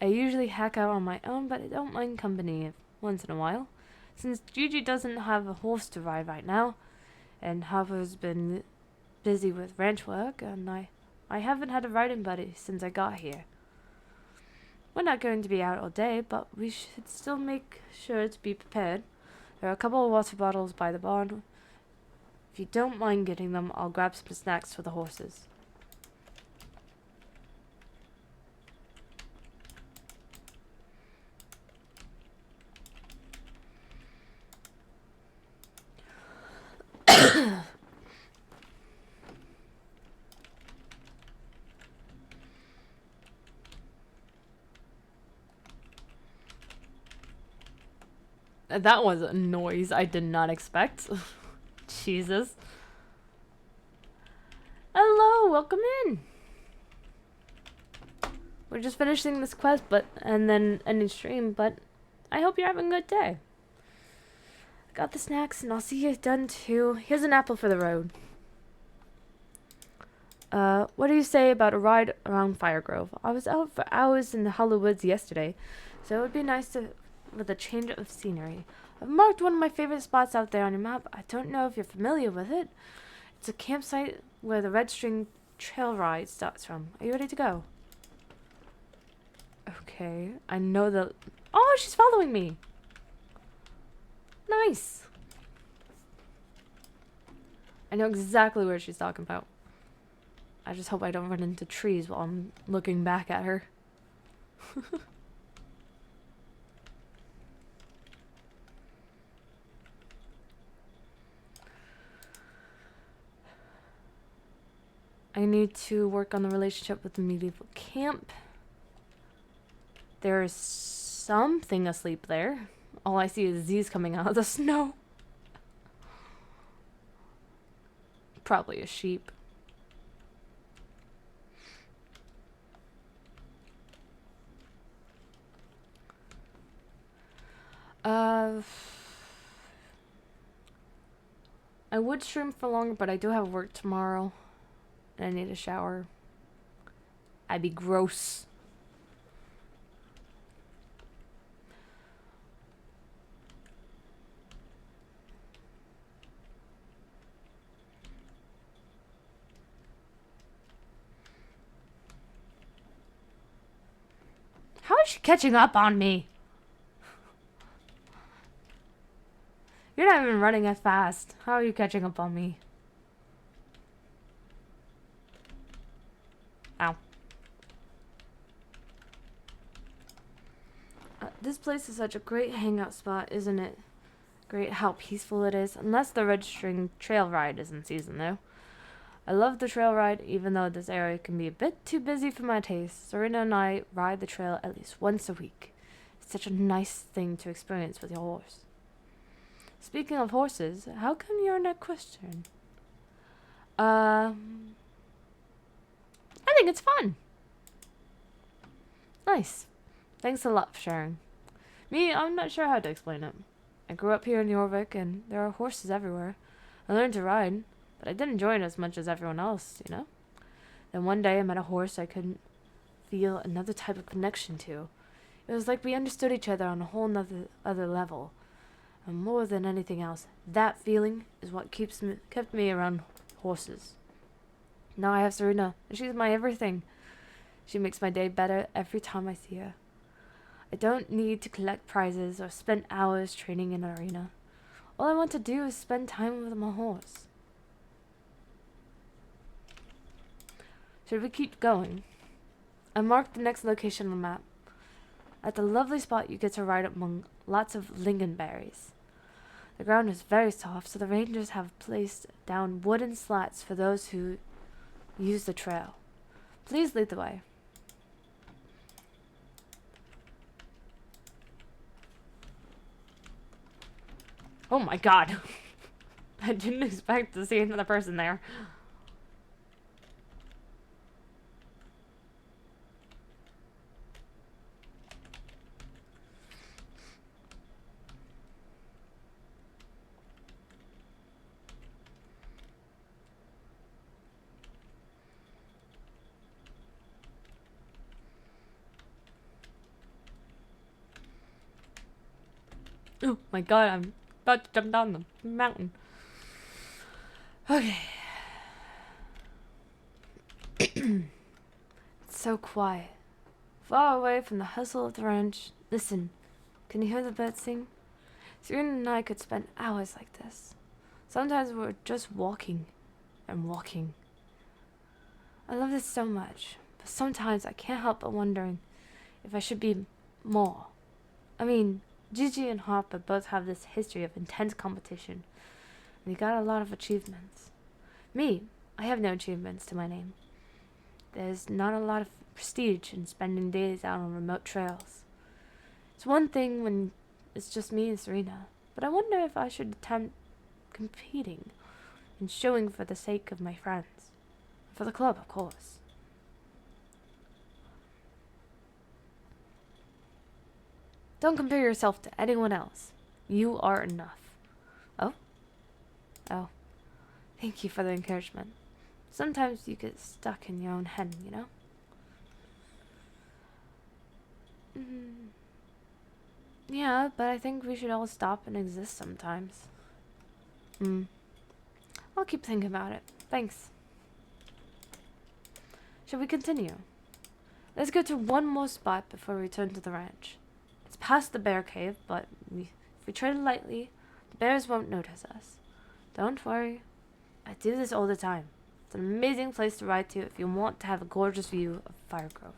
I usually hack out on my own, but I don't mind company once in a while. Since Gigi doesn't have a horse to ride right now, and Harper's been busy with ranch work, and I haven't had a riding buddy since I got here. We're not going to be out all day, but we should still make sure to be prepared. There are a couple of water bottles by the barn. If you don't mind getting them, I'll grab some snacks for the horses. That was a noise I did not expect. Jesus. Hello, welcome in. We're just finishing this quest, and then ending stream, but I hope you're having a good day. I got the snacks, and I'll see you done too. Here's an apple for the road. What do you say about a ride around Firegrove? I was out for hours in the Hollow Woods yesterday, so it would be nice with a change of scenery. I've marked one of my favorite spots out there on your map. I don't know if you're familiar with it. It's a campsite where the Red String Trail ride starts from. Are you ready to go? Okay, I know that... Oh, she's following me! Nice! I know exactly where she's talking about. I just hope I don't run into trees while I'm looking back at her. I need to work on the relationship with the medieval camp. There is something asleep there. All I see is Z's coming out of the snow. Probably a sheep. I would stream for longer, but I do have work tomorrow. And I need a shower. I'd be gross. How is she catching up on me? You're not even running as fast. How are you catching up on me? Ow. This place is such a great hangout spot, isn't it? Great how peaceful it is. Unless the Red String Trail ride is in season, though. I love the trail ride, even though this area can be a bit too busy for my taste. Serena and I ride the trail at least once a week. It's such a nice thing to experience with your horse. Speaking of horses, how come you're an equestrian? I think it's fun. Nice. Thanks a lot for sharing. Me, I'm not sure how to explain it. I grew up here in Jorvik, and there are horses everywhere. I learned to ride, but I didn't enjoy it as much as everyone else, you know? Then one day I met a horse I couldn't feel another type of connection to. It was like we understood each other on a whole other level. And more than anything else, that feeling is what kept me around horses. Now I have Serena, and she's my everything. She makes my day better every time I see her. I don't need to collect prizes or spend hours training in an arena. All I want to do is spend time with my horse. Should we keep going? I marked the next location on the map. At the lovely spot you get to ride among lots of lingonberries. The ground is very soft, so the rangers have placed down wooden slats for those who use the trail. Please lead the way. Oh my god. I didn't expect to see another person there. Oh my god, I'm about to jump down the mountain. Okay. It's so quiet. Far away from the hustle of the ranch. Listen, can you hear the birds sing? Serena and I could spend hours like this. Sometimes we're just walking and walking. I love this so much, but sometimes I can't help but wondering if I should be more. I mean, Gigi and Harper both have this history of intense competition, and they got a lot of achievements. Me, I have no achievements to my name. There's not a lot of prestige in spending days out on remote trails. It's one thing when it's just me and Serena. But I wonder if I should attempt competing and showing for the sake of my friends. For the club, of course. Don't compare yourself to anyone else. You are enough. Oh? Oh. Thank you for the encouragement. Sometimes you get stuck in your own head, you know? Yeah, but I think we should all stop and exist sometimes. I'll keep thinking about it. Thanks. Shall we continue? Let's go to one more spot before we return to the ranch. It's past the bear cave, but if we tread lightly, the bears won't notice us. Don't worry. I do this all the time. It's an amazing place to ride to if you want to have a gorgeous view of Firegrove.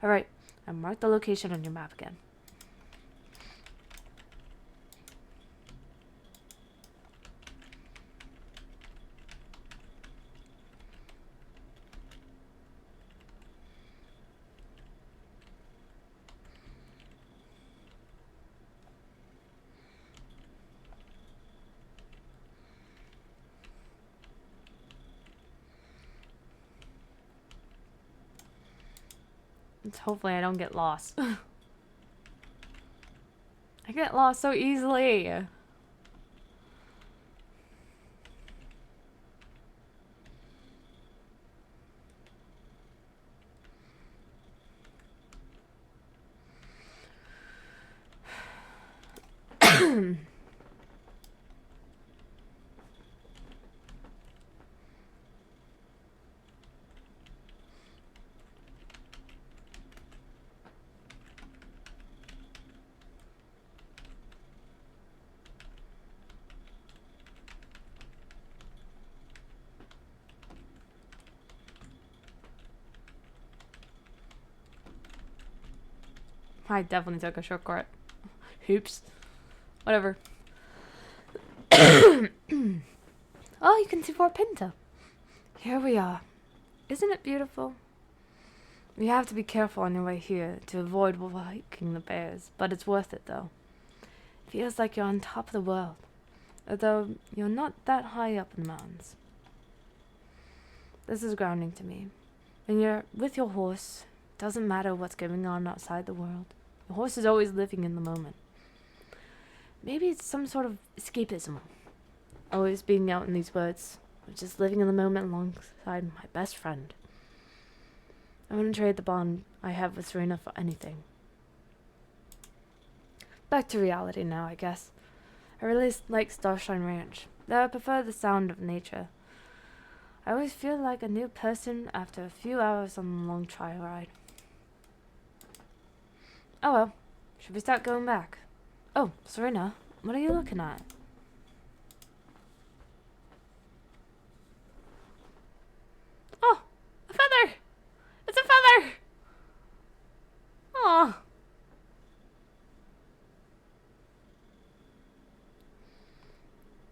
Alright, I'll mark the location on your map again. Hopefully I don't get lost. I get lost so easily. I definitely took a shortcut. Oops. Whatever. Oh, you can see Fort Pinto. Here we are. Isn't it beautiful? You have to be careful on your way here to avoid hiking the bears, but it's worth it though. It feels like you're on top of the world, although you're not that high up in the mountains. This is grounding to me. When you're with your horse, it doesn't matter what's going on outside the world. The horse is always living in the moment. Maybe it's some sort of escapism. Always being out in these woods, or just living in the moment alongside my best friend. I wouldn't trade the bond I have with Serena for anything. Back to reality now, I guess. I really like Starshine Ranch, though I prefer the sound of nature. I always feel like a new person after a few hours on a long trail ride. Oh well, should we start going back? Oh, Serena, what are you looking at? Oh, a feather! It's a feather! Aw.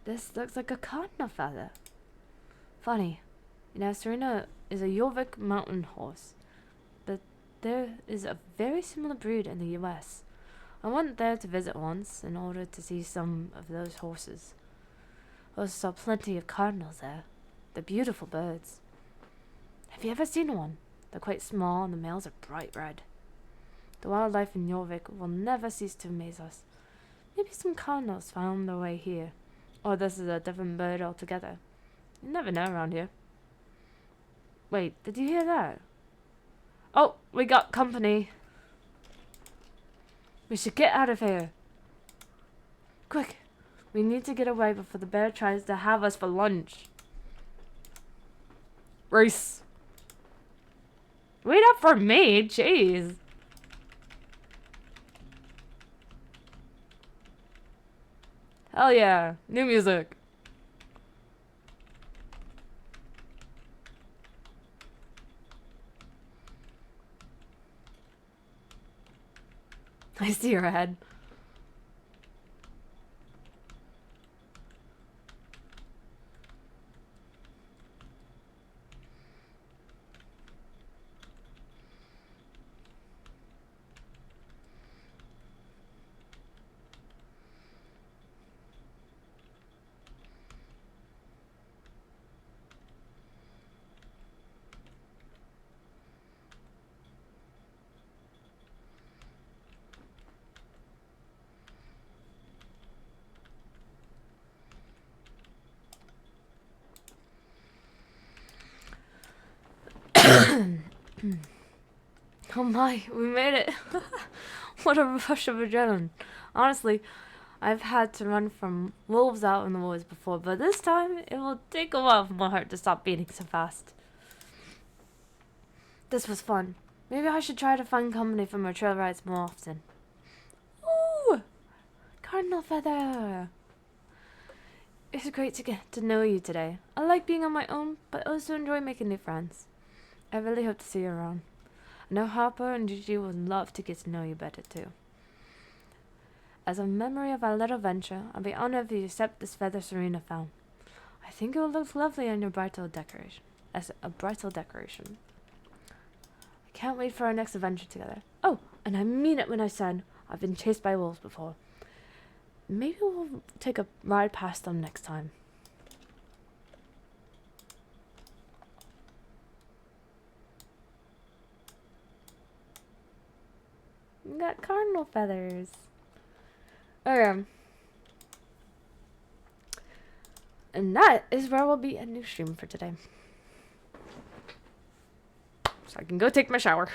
This looks like a cardinal feather. Funny. You know, Serena is a Jorvik mountain horse, but there is a very similar breed in the US. I went there to visit once in order to see some of those horses. I also saw plenty of cardinals there. They're beautiful birds. Have you ever seen one? They're quite small and the males are bright red. The wildlife in Jorvik will never cease to amaze us. Maybe some cardinals found their way here. Or this is a different bird altogether. You never know around here. Wait, did you hear that? Oh, we got company. We should get out of here. Quick, we need to get away before the bear tries to have us for lunch. Race. Wait up for me, jeez. Hell yeah, new music. I see your head. Oh my, we made it. What a rush of adrenaline. Honestly, I've had to run from wolves out in the woods before, but this time it will take a while for my heart to stop beating so fast. This was fun. Maybe I should try to find company for my trail rides more often. Ooh! Cardinal feather! It's great to get to know you today. I like being on my own, but I also enjoy making new friends. I really hope to see you around. I know Harper and Gigi would love to get to know you better too. As a memory of our little venture, I'll be honored if you accept this feather Serena found. I think it will look lovely on your bridal decoration. As a bridal decoration. I can't wait for our next adventure together. Oh, and I mean it when I said I've been chased by wolves before. Maybe we'll take a ride past them next time. We got cardinal feathers. Okay. And that is where we'll be at new stream for today. So I can go take my shower.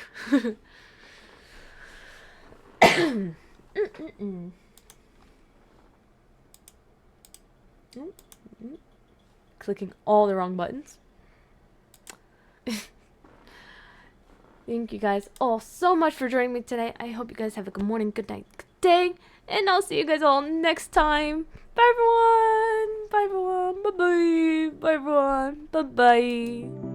Clicking all the wrong buttons. Thank you guys all so much for joining me today. I hope you guys have a good morning, good night, good day. And I'll see you guys all next time. Bye everyone. Bye everyone. Bye bye. Bye everyone. Bye bye.